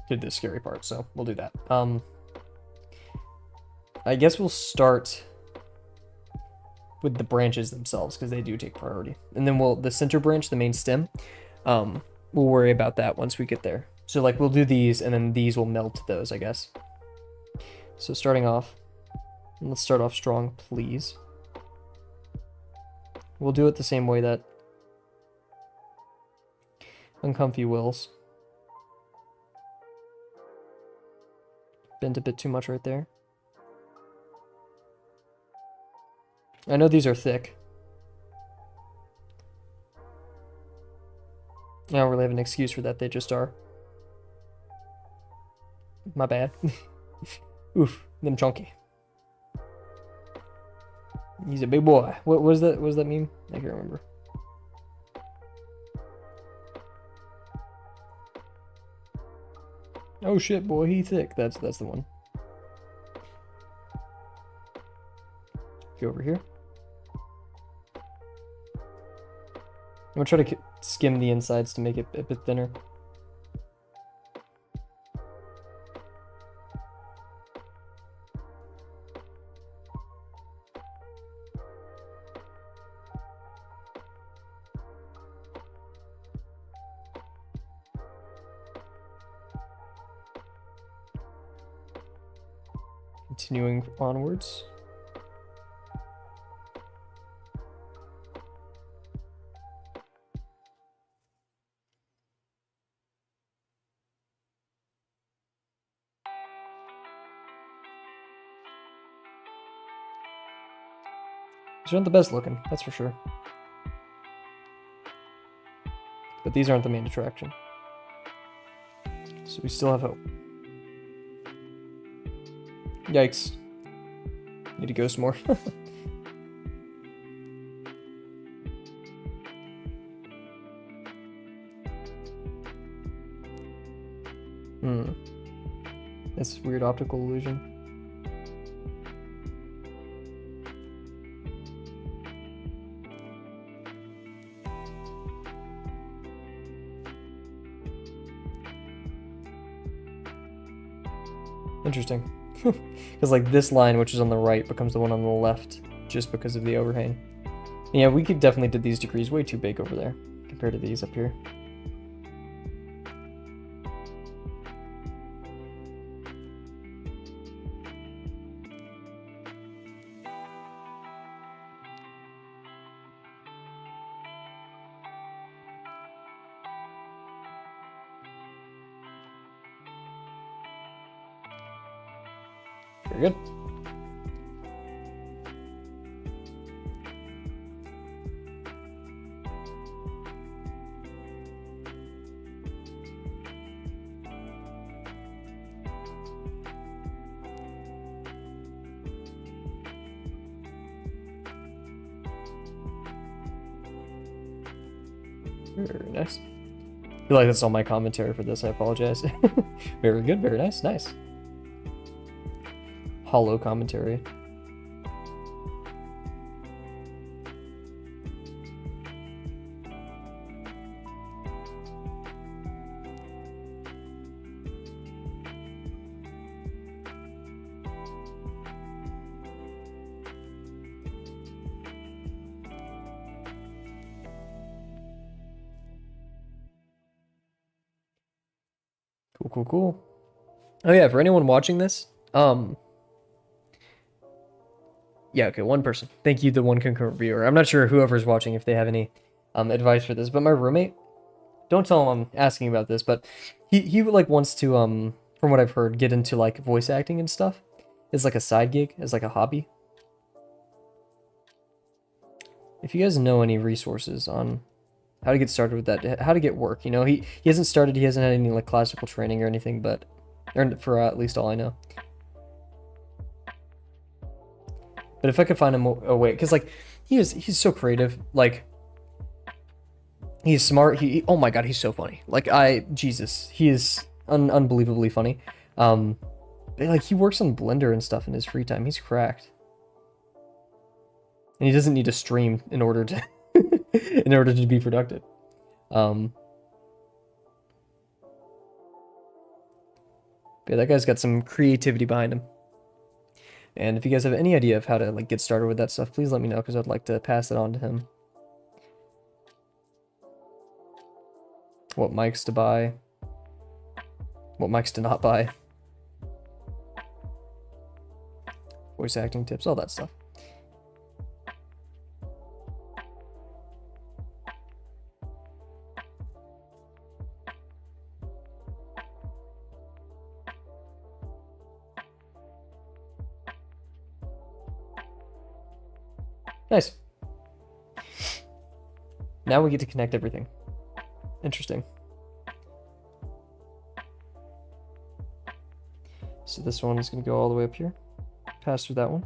to do the scary part. So we'll do that. I guess we'll start with the branches themselves because they do take priority. And then the center branch, the main stem, we'll worry about that once we get there. So like we'll do these and then these will meld to those, I guess. So starting off, let's start off strong, please. We'll do it the same way that Uncomfy wills. Bent a bit too much right there. I know these are thick. I don't really have an excuse for that, they just are. My bad. Oof, them chunky. He's a big boy. What was that? What does that mean? I can't remember. Oh shit, boy, he thick. That's the one. Go over here. I'm gonna try to skim the insides to make it a bit thinner. Continuing onwards. These aren't the best looking, that's for sure. But these aren't the main attraction. So we still have hope. Yikes. Need to go some more. That's weird optical illusion. Interesting. Because like this line, which is on the right, becomes the one on the left just because of the overhang. Yeah, we could definitely do these degrees way too big over there compared to these up here. Very good. Very nice. I feel like that's all my commentary for this. I apologize. Very good. Very nice. Nice. Hollow commentary. Cool, cool, cool. Oh yeah, for anyone watching this, yeah, okay, one person. Thank you, the one concurrent viewer. I'm not sure whoever's watching if they have any advice for this, but my roommate, don't tell him I'm asking about this, but he like wants to from what I've heard, get into like voice acting and stuff. It's like a side gig, as like a hobby. If you guys know any resources on how to get started with that, how to get work, you know, he hasn't started, he hasn't had any like classical training or anything, but or for at least all I know. But if I could find a way, because like he's so creative. Like he's smart. Oh my god, he's so funny. Like Jesus, he is unbelievably funny. But, like he works on Blender and stuff in his free time. He's cracked, and he doesn't need to stream in order to in order to be productive. But yeah, that guy's got some creativity behind him. And if you guys have any idea of how to like get started with that stuff, please let me know, because I'd like to pass it on to him. What mics to buy, what mics to not buy, voice acting tips, all that stuff. Nice. Now we get to connect everything. Interesting. So this one is going to go all the way up here. Pass through that one.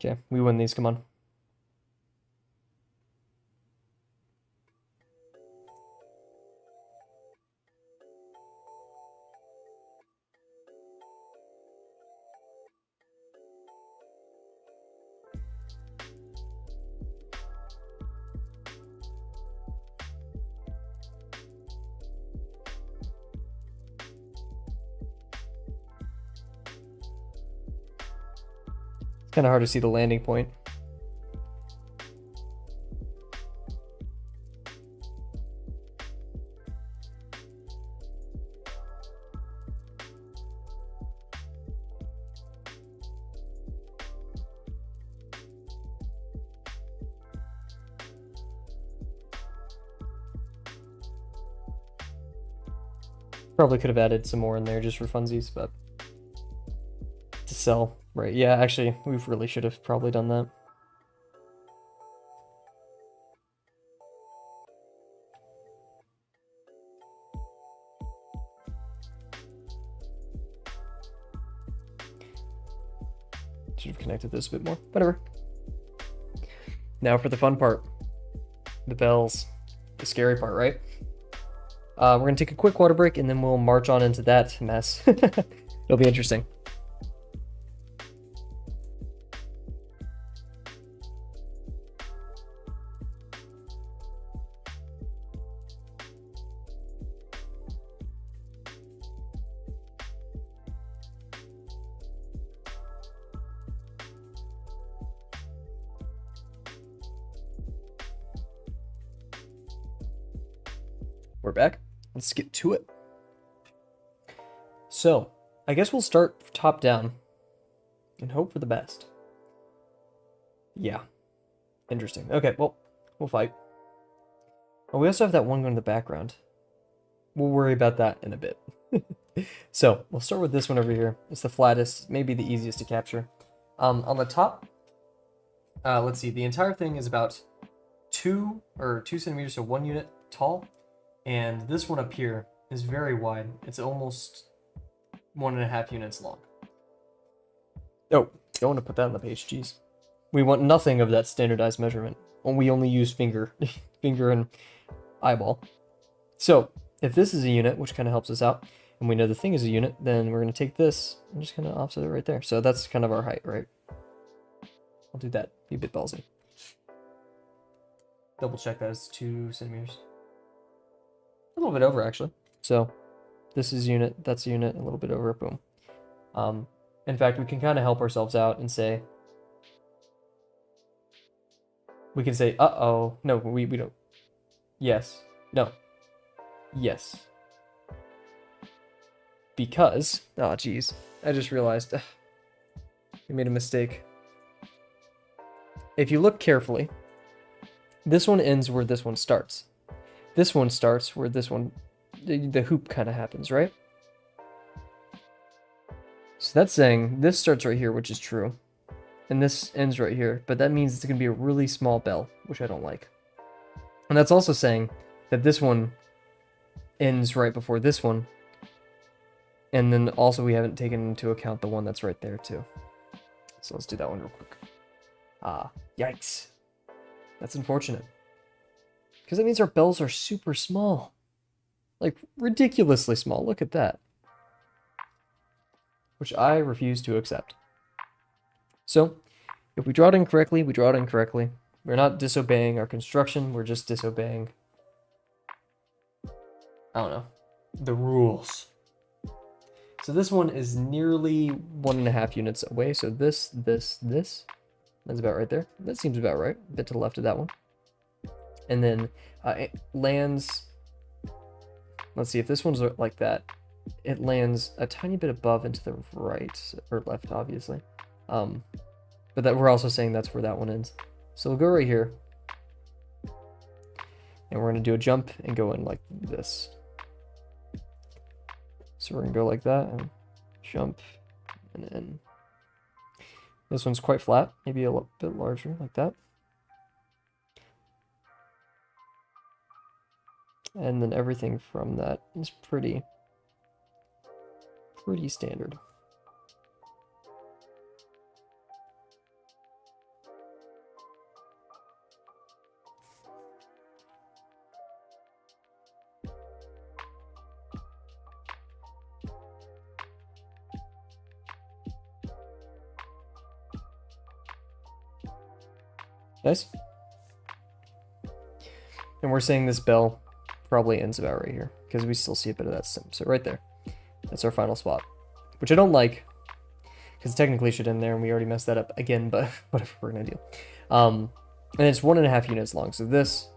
Okay, we win these, come on. Kind of hard to see the landing point. Probably could have added some more in there just for funsies, but to sell. Right, yeah, actually, we really should have probably done that. Should have connected this a bit more. Whatever. Now for the fun part. The bells. The scary part, right? We're going to take a quick water break, and then we'll march on into that mess. It'll be interesting. We're back. Let's get to it. So, I guess we'll start top down and hope for the best. Yeah. Interesting. Okay, well, we'll fight. Oh, we also have that one going in the background. We'll worry about that in a bit. So, we'll start with this one over here. It's the flattest, maybe the easiest to capture. On the top, let's see, the entire thing is about 2 centimeters, so 1 unit tall. And this one up here is very wide. It's almost 1.5 units long. Oh, don't want to put that on the page, jeez. We want nothing of that standardized measurement. We only use finger and eyeball. So, if this is a unit, which kind of helps us out, and we know the thing is a unit, then we're going to take this and just kind of offset it right there. So that's kind of our height, right? I'll do that. Be a bit ballsy. Double check that it's 2 centimeters. A little bit over, actually. So this is unit, that's a unit, a little bit over, boom. In fact, we can kind of help ourselves out and say, we can say, uh-oh. No, we don't. Yes. No. Yes. Because, oh geez, I just realized we made a mistake. If you look carefully, this one ends where this one starts. This one starts where this one, the hoop kind of happens, right? So that's saying this starts right here, which is true. And this ends right here, but that means it's going to be a really small bell, which I don't like. And that's also saying that this one ends right before this one. And then also we haven't taken into account the one that's right there too. So let's do that one real quick. Yikes. That's unfortunate. Because that means our bells are super small. Like, ridiculously small. Look at that. Which I refuse to accept. So, if we draw it incorrectly, we draw it incorrectly. We're not disobeying our construction, we're just disobeying, I don't know, the rules. So this one is nearly 1.5 units away. So this, that's about right there. That seems about right. A bit to the left of that one. And then it lands, let's see, if this one's like that, it lands a tiny bit above and to the right, or left, obviously. But that we're also saying that's where that one ends. So we'll go right here. And we're going to do a jump and go in like this. So we're going to go like that and jump and then this one's quite flat, maybe a little bit larger like that. And then everything from that is pretty standard. Nice. And we're saying this bell probably ends about right here because we still see a bit of that stem. So right there, that's our final spot, which I don't like because it technically should end there and we already messed that up again, but whatever, we're gonna do. And it's 1.5 units long. So this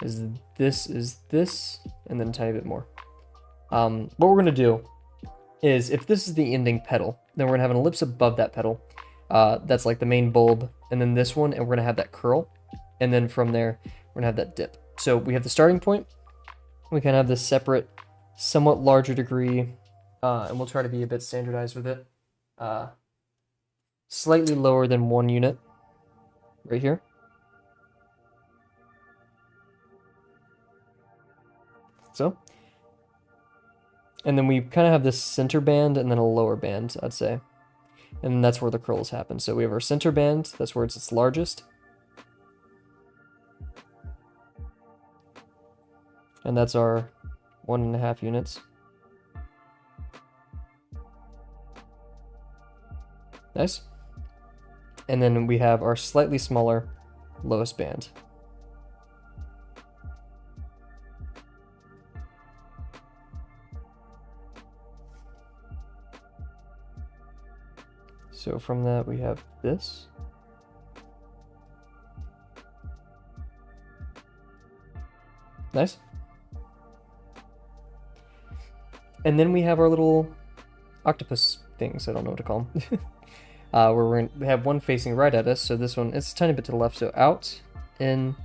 is this, and then a tiny bit more. What we're gonna do is if this is the ending petal, then we're gonna have an ellipse above that petal. That's like the main bulb, and then this one, and we're gonna have that curl, and then from there we're gonna have that dip. So we have the starting point, we can have this separate, somewhat larger degree, and we'll try to be a bit standardized with it. Slightly lower than 1 unit, right here. So, and then we kind of have this center band and then a lower band, I'd say. And that's where the curls happen. So we have our center band, that's where it's its largest. And that's our 1.5 units. Nice. And then we have our slightly smaller lowest band. So from that we have this. Nice. And then we have our little octopus things, I don't know what to call them. Where we have one facing right at us, so this one, it's a tiny bit to the left, so out, in,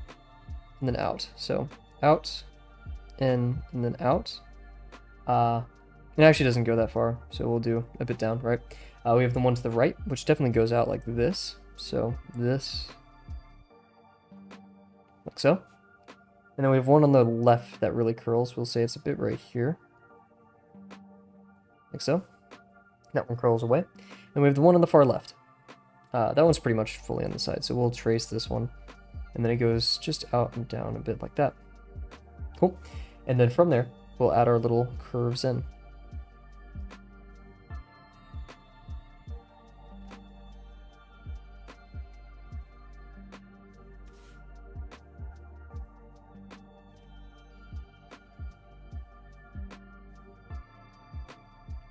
and then out. So out, in, and then out. It actually doesn't go that far, so we'll do a bit down, right? We have the one to the right, which definitely goes out like this. So this, like so. And then we have one on the left that really curls. We'll say it's a bit right here. Like so. That one curls away. And we have the one on the far left. That one's pretty much fully on the side, so we'll trace this one. And then it goes just out and down a bit like that. Cool. And then from there, we'll add our little curves in.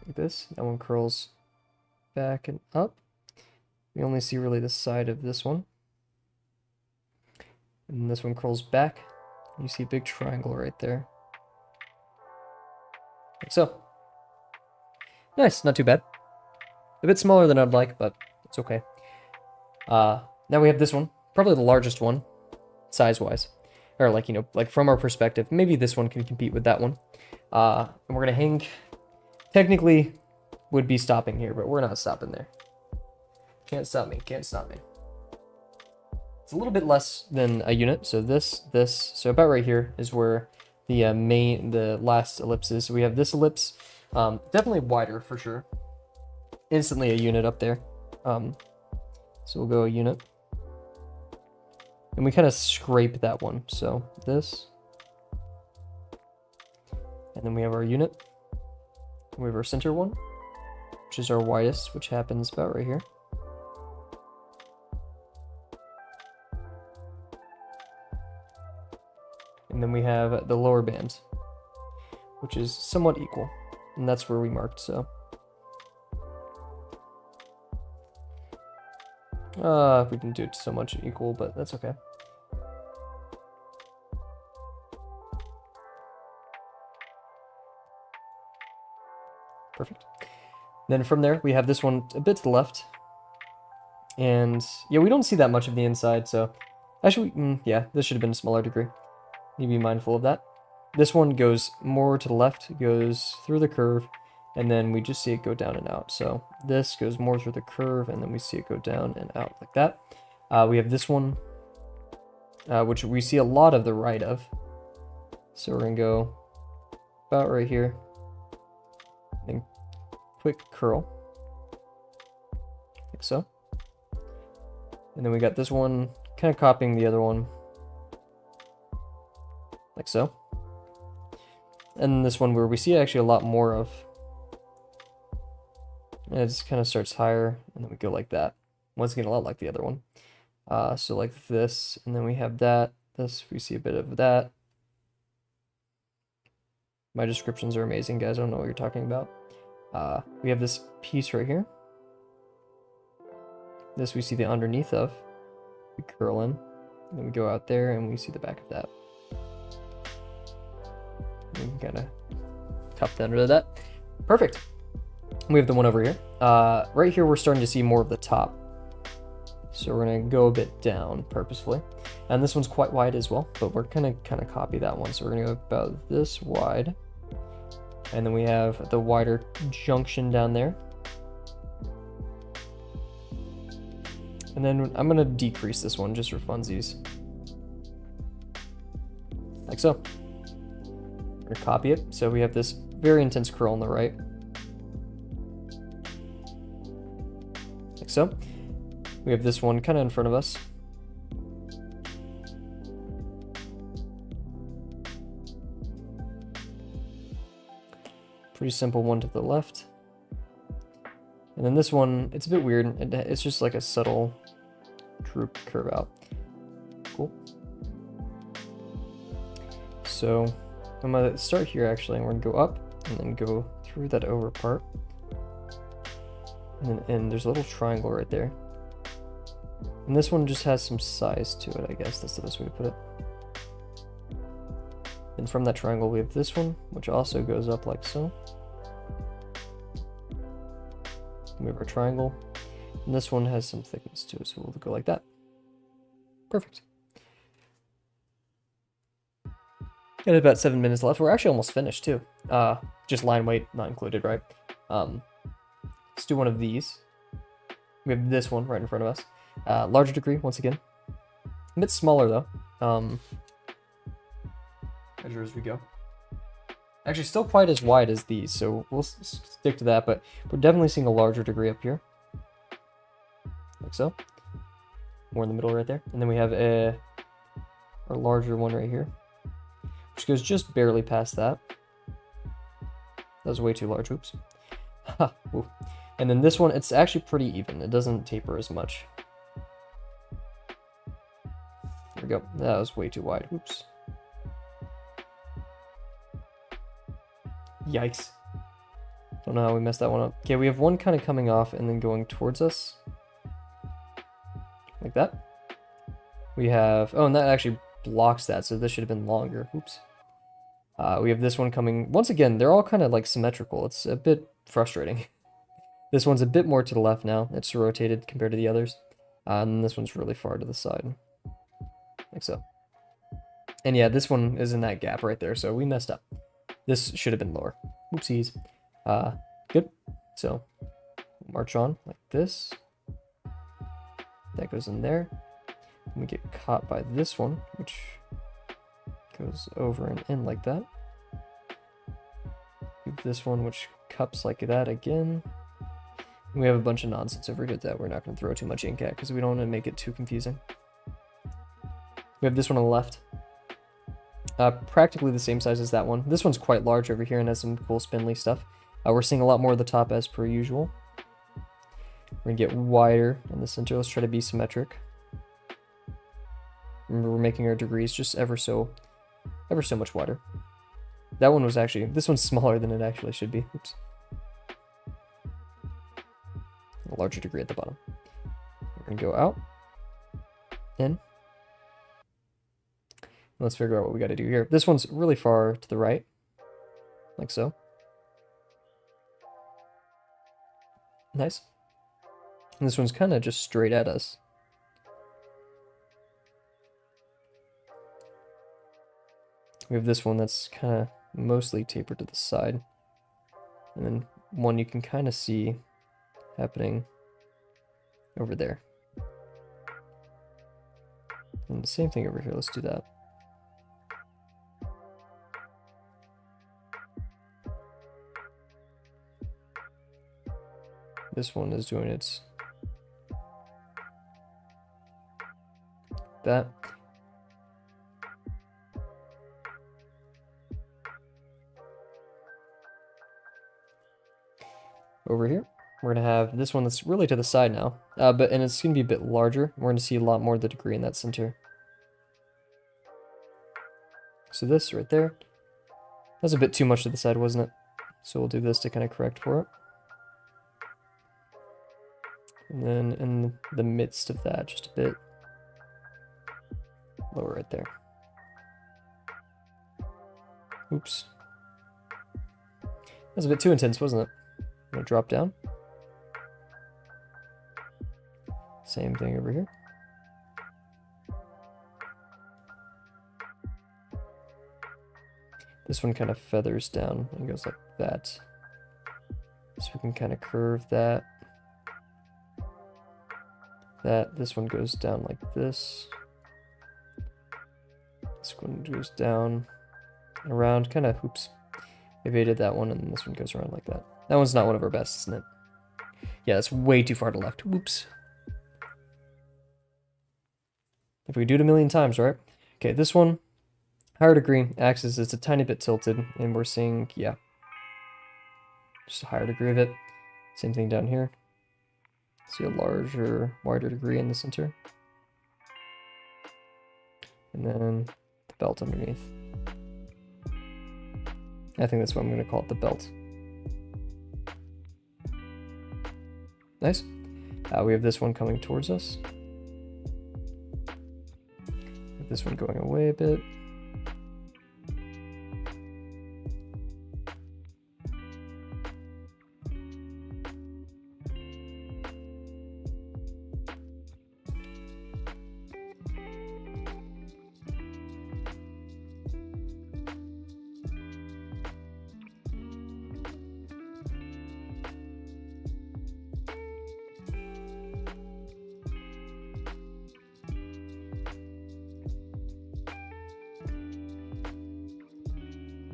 Like this. That one curls back and up. We only see really the side of this one. And this one curls back. You see a big triangle right there. Like so. Nice, not too bad. A bit smaller than I'd like, but it's okay. Now we have this one. Probably the largest one, size-wise. Or like, you know, like from our perspective, maybe this one can compete with that one. And we're gonna hang, technically would be stopping here, but we're not stopping there. Can't stop me, can't stop me. It's a little bit less than a unit. So so about right here is where the the last ellipse is. So we have this ellipse, definitely wider for sure. Instantly a unit up there. So we'll go a unit. And we kind of scrape that one. So this. And then we have our unit. We have our center one, which is our widest, which happens about right here. And then we have the lower band, which is somewhat equal. And that's where we marked, so. We didn't do it so much equal, but that's okay. Perfect. Then from there, we have this one a bit to the left. And yeah, we don't see that much of the inside, so actually, yeah, this should have been a smaller degree. Need to be mindful of that. This one goes more to the left, goes through the curve, and then we just see it go down and out. So this goes more through the curve, and then we see it go down and out like that. We have this one, which we see a lot of the right of. So we're gonna go about right here, and quick curl, like so. And then we got this one kind of copying the other one, like so. And this one where we see actually a lot more of. And it just kind of starts higher, and then we go like that. Once again, a lot like the other one. So like this, and then we have that. This, we see a bit of that. My descriptions are amazing, guys. I don't know what you're talking about. We have this piece right here. This we see the underneath of. We curl in, and then we go out there, and we see the back of that. We can kind of cup that under that. Perfect. We have the one over here. Right here, we're starting to see more of the top. So we're gonna go a bit down purposefully. And this one's quite wide as well, but we're gonna kind of copy that one. So we're gonna go about this wide. And then we have the wider junction down there. And then I'm gonna decrease this one just for funsies. Like so. We're gonna copy it. So we have this very intense curl on the right. Like so. We have this one kind of in front of us. Pretty simple one to the left. And then this one, it's a bit weird. It's just like a subtle droop curve out. Cool. So I'm gonna start here actually, and we're gonna go up and then go through that over part. And there's a little triangle right there. And this one just has some size to it, I guess. That's the best way to put it. And from that triangle, we have this one, which also goes up like so. We have our triangle. And this one has some thickness to it, so we'll go like that. Perfect. Got about 7 minutes left. We're actually almost finished too. Just line weight not included, right? Let's do one of these. We have this one right in front of us. Larger degree, once again. A bit smaller though. Measure as we go. Actually, still quite as wide as these, so we'll stick to that, but we're definitely seeing a larger degree up here. Like so. More in the middle right there. And then we have a larger one right here, which goes just barely past that. That was way too large, oops. And then this one, it's actually pretty even. It doesn't taper as much. There we go. That was way too wide. Oops. Yikes. Don't know how we messed that one up. Okay, we have one kind of coming off and then going towards us. Like that. We have... Oh, and that actually blocks that, so this should have been longer. Oops. We have this one coming... Once again, they're all kind of like symmetrical. It's a bit frustrating. This one's a bit more to the left now. It's rotated compared to the others. And this one's really far to the side. Like so. And yeah, this one is in that gap right there, so we messed up. This should have been lower. Oopsies. Good. So, march on like this. That goes in there. We get caught by this one, which goes over and in like that. This one, which cups like that again. We have a bunch of nonsense over here that we're not going to throw too much ink at because we don't want to make it too confusing. We have this one on the left. Practically the same size as that one. This one's quite large over here and has some cool spindly stuff. We're seeing a lot more of the top as per usual. We're going to get wider in the center. Let's try to be symmetric. Remember, we're making our degrees just ever so much wider. That one was actually, this one's smaller than it actually should be. Oops. A larger degree at the bottom. We're going to go out, in. Let's figure out what we got to do here. This one's really far to the right, like so. Nice. And this one's kind of just straight at us. We have this one that's kind of mostly tapered to the side. And then one you can kind of see happening over there. And the same thing over here. Let's do that. This one is doing its that. Over here, we're gonna have this one that's really to the side now, and it's gonna be a bit larger. We're gonna see a lot more of the degree in that center. So this right there, that's a bit too much to the side, wasn't it? So we'll do this to kind of correct for it. And then in the midst of that, just a bit lower right there. Oops. That was a bit too intense, wasn't it? I'm gonna drop down. Same thing over here. This one kind of feathers down and goes like that. So we can kind of curve that. This one goes down like this. This one goes down and around, kind of, oops. Maybe I did that one and then this one goes around like that. That one's not one of our best, isn't it? Yeah, that's way too far to left. Whoops. If we do it a million times, right? Okay, this one, higher degree, axis is a tiny bit tilted, and we're seeing, yeah, just a higher degree of it. Same thing down here. See a larger, wider degree in the center. And then the belt underneath. I think that's what I'm going to call it, the belt. Nice. We have this one coming towards us. This one going away a bit.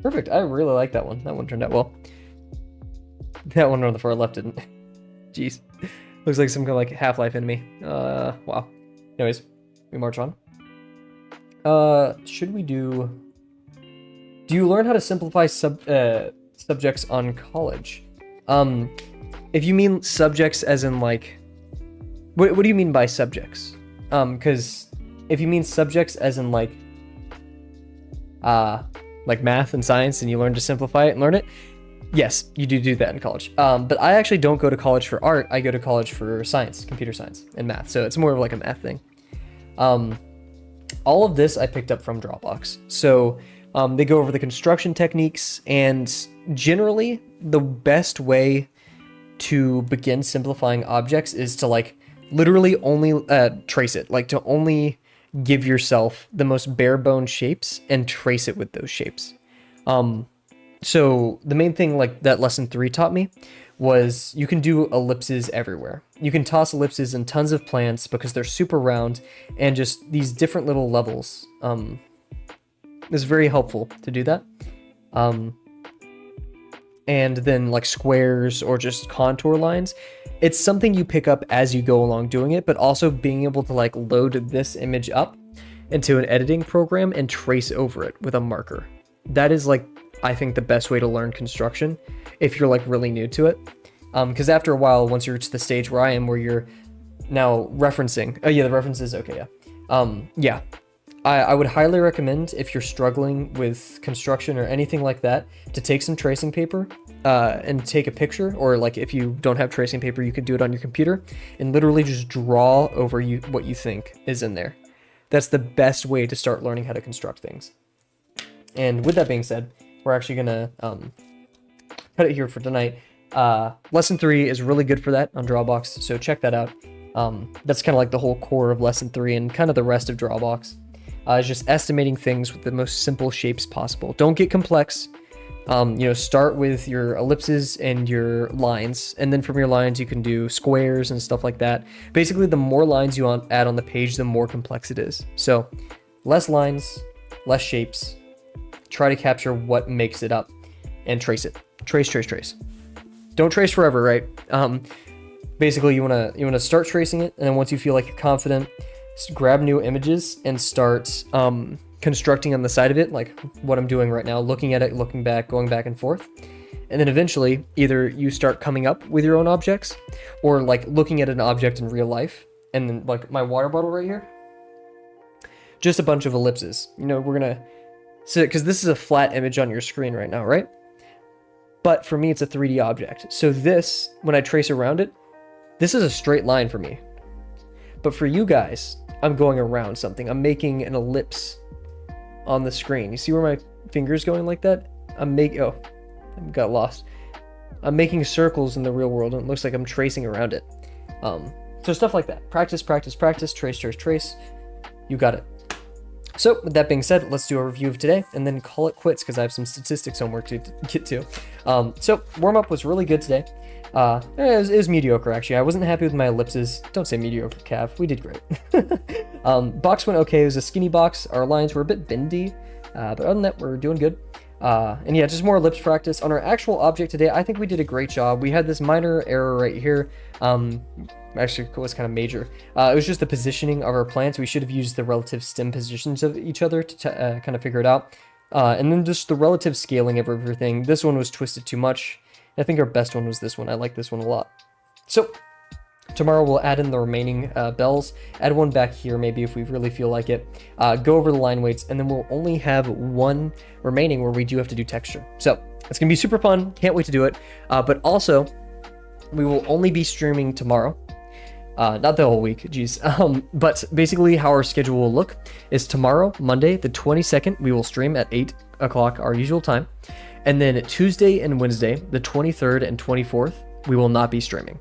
Perfect. I really like that one. That one turned out well. That one on the far left didn't. Jeez. Looks like some kind of like Half-Life enemy. Wow. Anyways, we march on. Should we do you learn how to simplify subjects on college? If you mean subjects as in like, what do you mean by subjects? Because if you mean subjects as in like math and science, and you learn to simplify it and learn it, yes, you do that in college. But I actually don't go to college for art. I go to college for science, computer science, and math. So it's more of like a math thing. All of this I picked up from Dropbox. So they go over the construction techniques, and generally the best way to begin simplifying objects is to like literally only trace it, like to only give yourself the most bare bone shapes and trace it with those shapes. So the main thing like that lesson 3 taught me was you can do ellipses everywhere. You can toss ellipses in tons of plants because they're super round and just these different little levels. It's very helpful to do that. And then like squares or just contour lines. It's something you pick up as you go along doing it, but also being able to like load this image up into an editing program and trace over it with a marker. That is like, I think, the best way to learn construction if you're like really new to it. Because after a while, once you're to the stage where I am, where you're now referencing, oh yeah, the references, okay, yeah. I would highly recommend, if you're struggling with construction or anything like that, to take some tracing paper and take a picture, or like if you don't have tracing paper, you can do it on your computer and literally just draw over what you think is in there. That's the best way to start learning how to construct things. And with that being said, we're actually gonna cut it here for tonight. Lesson 3 is really good for that on Drawbox, so check that out. That's kind of like the whole core of lesson 3 and kind of the rest of Drawbox. Is just estimating things with the most simple shapes possible. Don't get complex. Start with your ellipses and your lines, and then from your lines you can do squares and stuff like that. Basically, the more lines you add on the page, the more complex it is. So less lines, less shapes. Try to capture what makes it up and trace it. Trace. Don't trace forever, right? Basically, you wanna start tracing it, and then once you feel like you're confident, grab new images and start constructing on the side of it, like what I'm doing right now, looking at it, looking back, going back and forth. And then eventually, either you start coming up with your own objects, or like looking at an object in real life. And then like my water bottle right here, just a bunch of ellipses. We're gonna, so because this is a flat image on your screen right now, right? But for me, it's a 3D object. So this, when I trace around it, this is a straight line for me. But for you guys, I'm going around something. I'm making an ellipse on the screen. You see where my finger's going like that? I got lost. I'm making circles in the real world, and it looks like I'm tracing around it. So stuff like that. Practice, trace. You got it. So with that being said, let's do a review of today and then call it quits because I have some statistics homework to get to. So warm-up was really good today. It was mediocre, actually. I wasn't happy with my ellipses. Don't say mediocre, Cav. We did great. Box went okay. It was a skinny box. Our lines were a bit bendy, but other than that, we're doing good. And yeah, just more ellipse practice. On our actual object today, I think we did a great job. We had this minor error right here. Actually, it was kind of major. It was just the positioning of our plants. We should have used the relative stem positions of each other to kind of figure it out. And then just the relative scaling of everything. This one was twisted too much. I think our best one was this one. I like this one a lot. So tomorrow we'll add in the remaining bells, add one back here maybe if we really feel like it, go over the line weights, and then we'll only have one remaining where we do have to do texture. So it's gonna be super fun. Can't wait to do it. But also, we will only be streaming tomorrow. Not the whole week, geez. But basically how our schedule will look is tomorrow, Monday, the 22nd, we will stream at 8 o'clock, our usual time. And then Tuesday and Wednesday, the 23rd and 24th, we will not be streaming.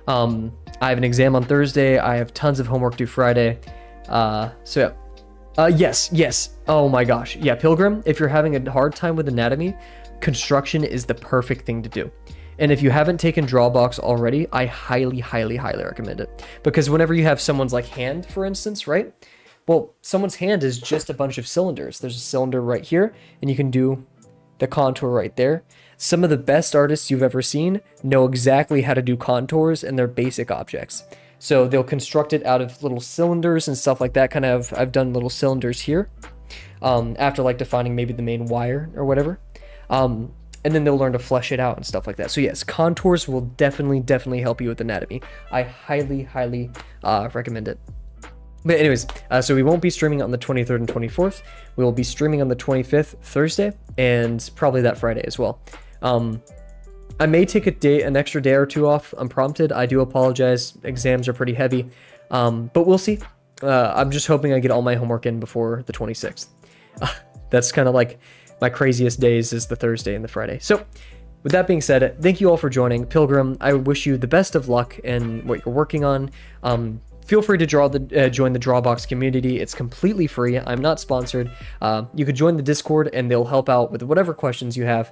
I have an exam on Thursday. I have tons of homework due Friday. So yeah. Yes. Oh my gosh. Yeah, Pilgrim, if you're having a hard time with anatomy, construction is the perfect thing to do. And if you haven't taken Drawbox already, I highly recommend it. Because whenever you have someone's like hand, for instance, right? Well, someone's hand is just a bunch of cylinders. There's a cylinder right here, and you can do the contour right there. Some of the best artists you've ever seen know exactly how to do contours in their basic objects. So they'll construct it out of little cylinders and stuff like that. Kind of, I've done little cylinders here after like defining maybe the main wire or whatever. And then they'll learn to flesh it out and stuff like that. So yes, contours will definitely help you with anatomy. I highly recommend it. But anyways, so we won't be streaming on the 23rd and 24th. We will be streaming on the 25th, Thursday, and probably that Friday as well. I may take an extra day or two off unprompted. I do apologize. Exams are pretty heavy, but we'll see. I'm just hoping I get all my homework in before the 26th. That's kind of like my craziest days is the Thursday and the Friday. So with that being said, thank you all for joining. Pilgrim, I wish you the best of luck in what you're working on. Feel free to join the Drawbox community. It's completely free. I'm not sponsored. You could join the Discord and they'll help out with whatever questions you have.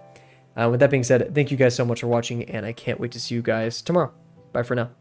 With that being said, thank you guys so much for watching, and I can't wait to see you guys tomorrow. Bye for now.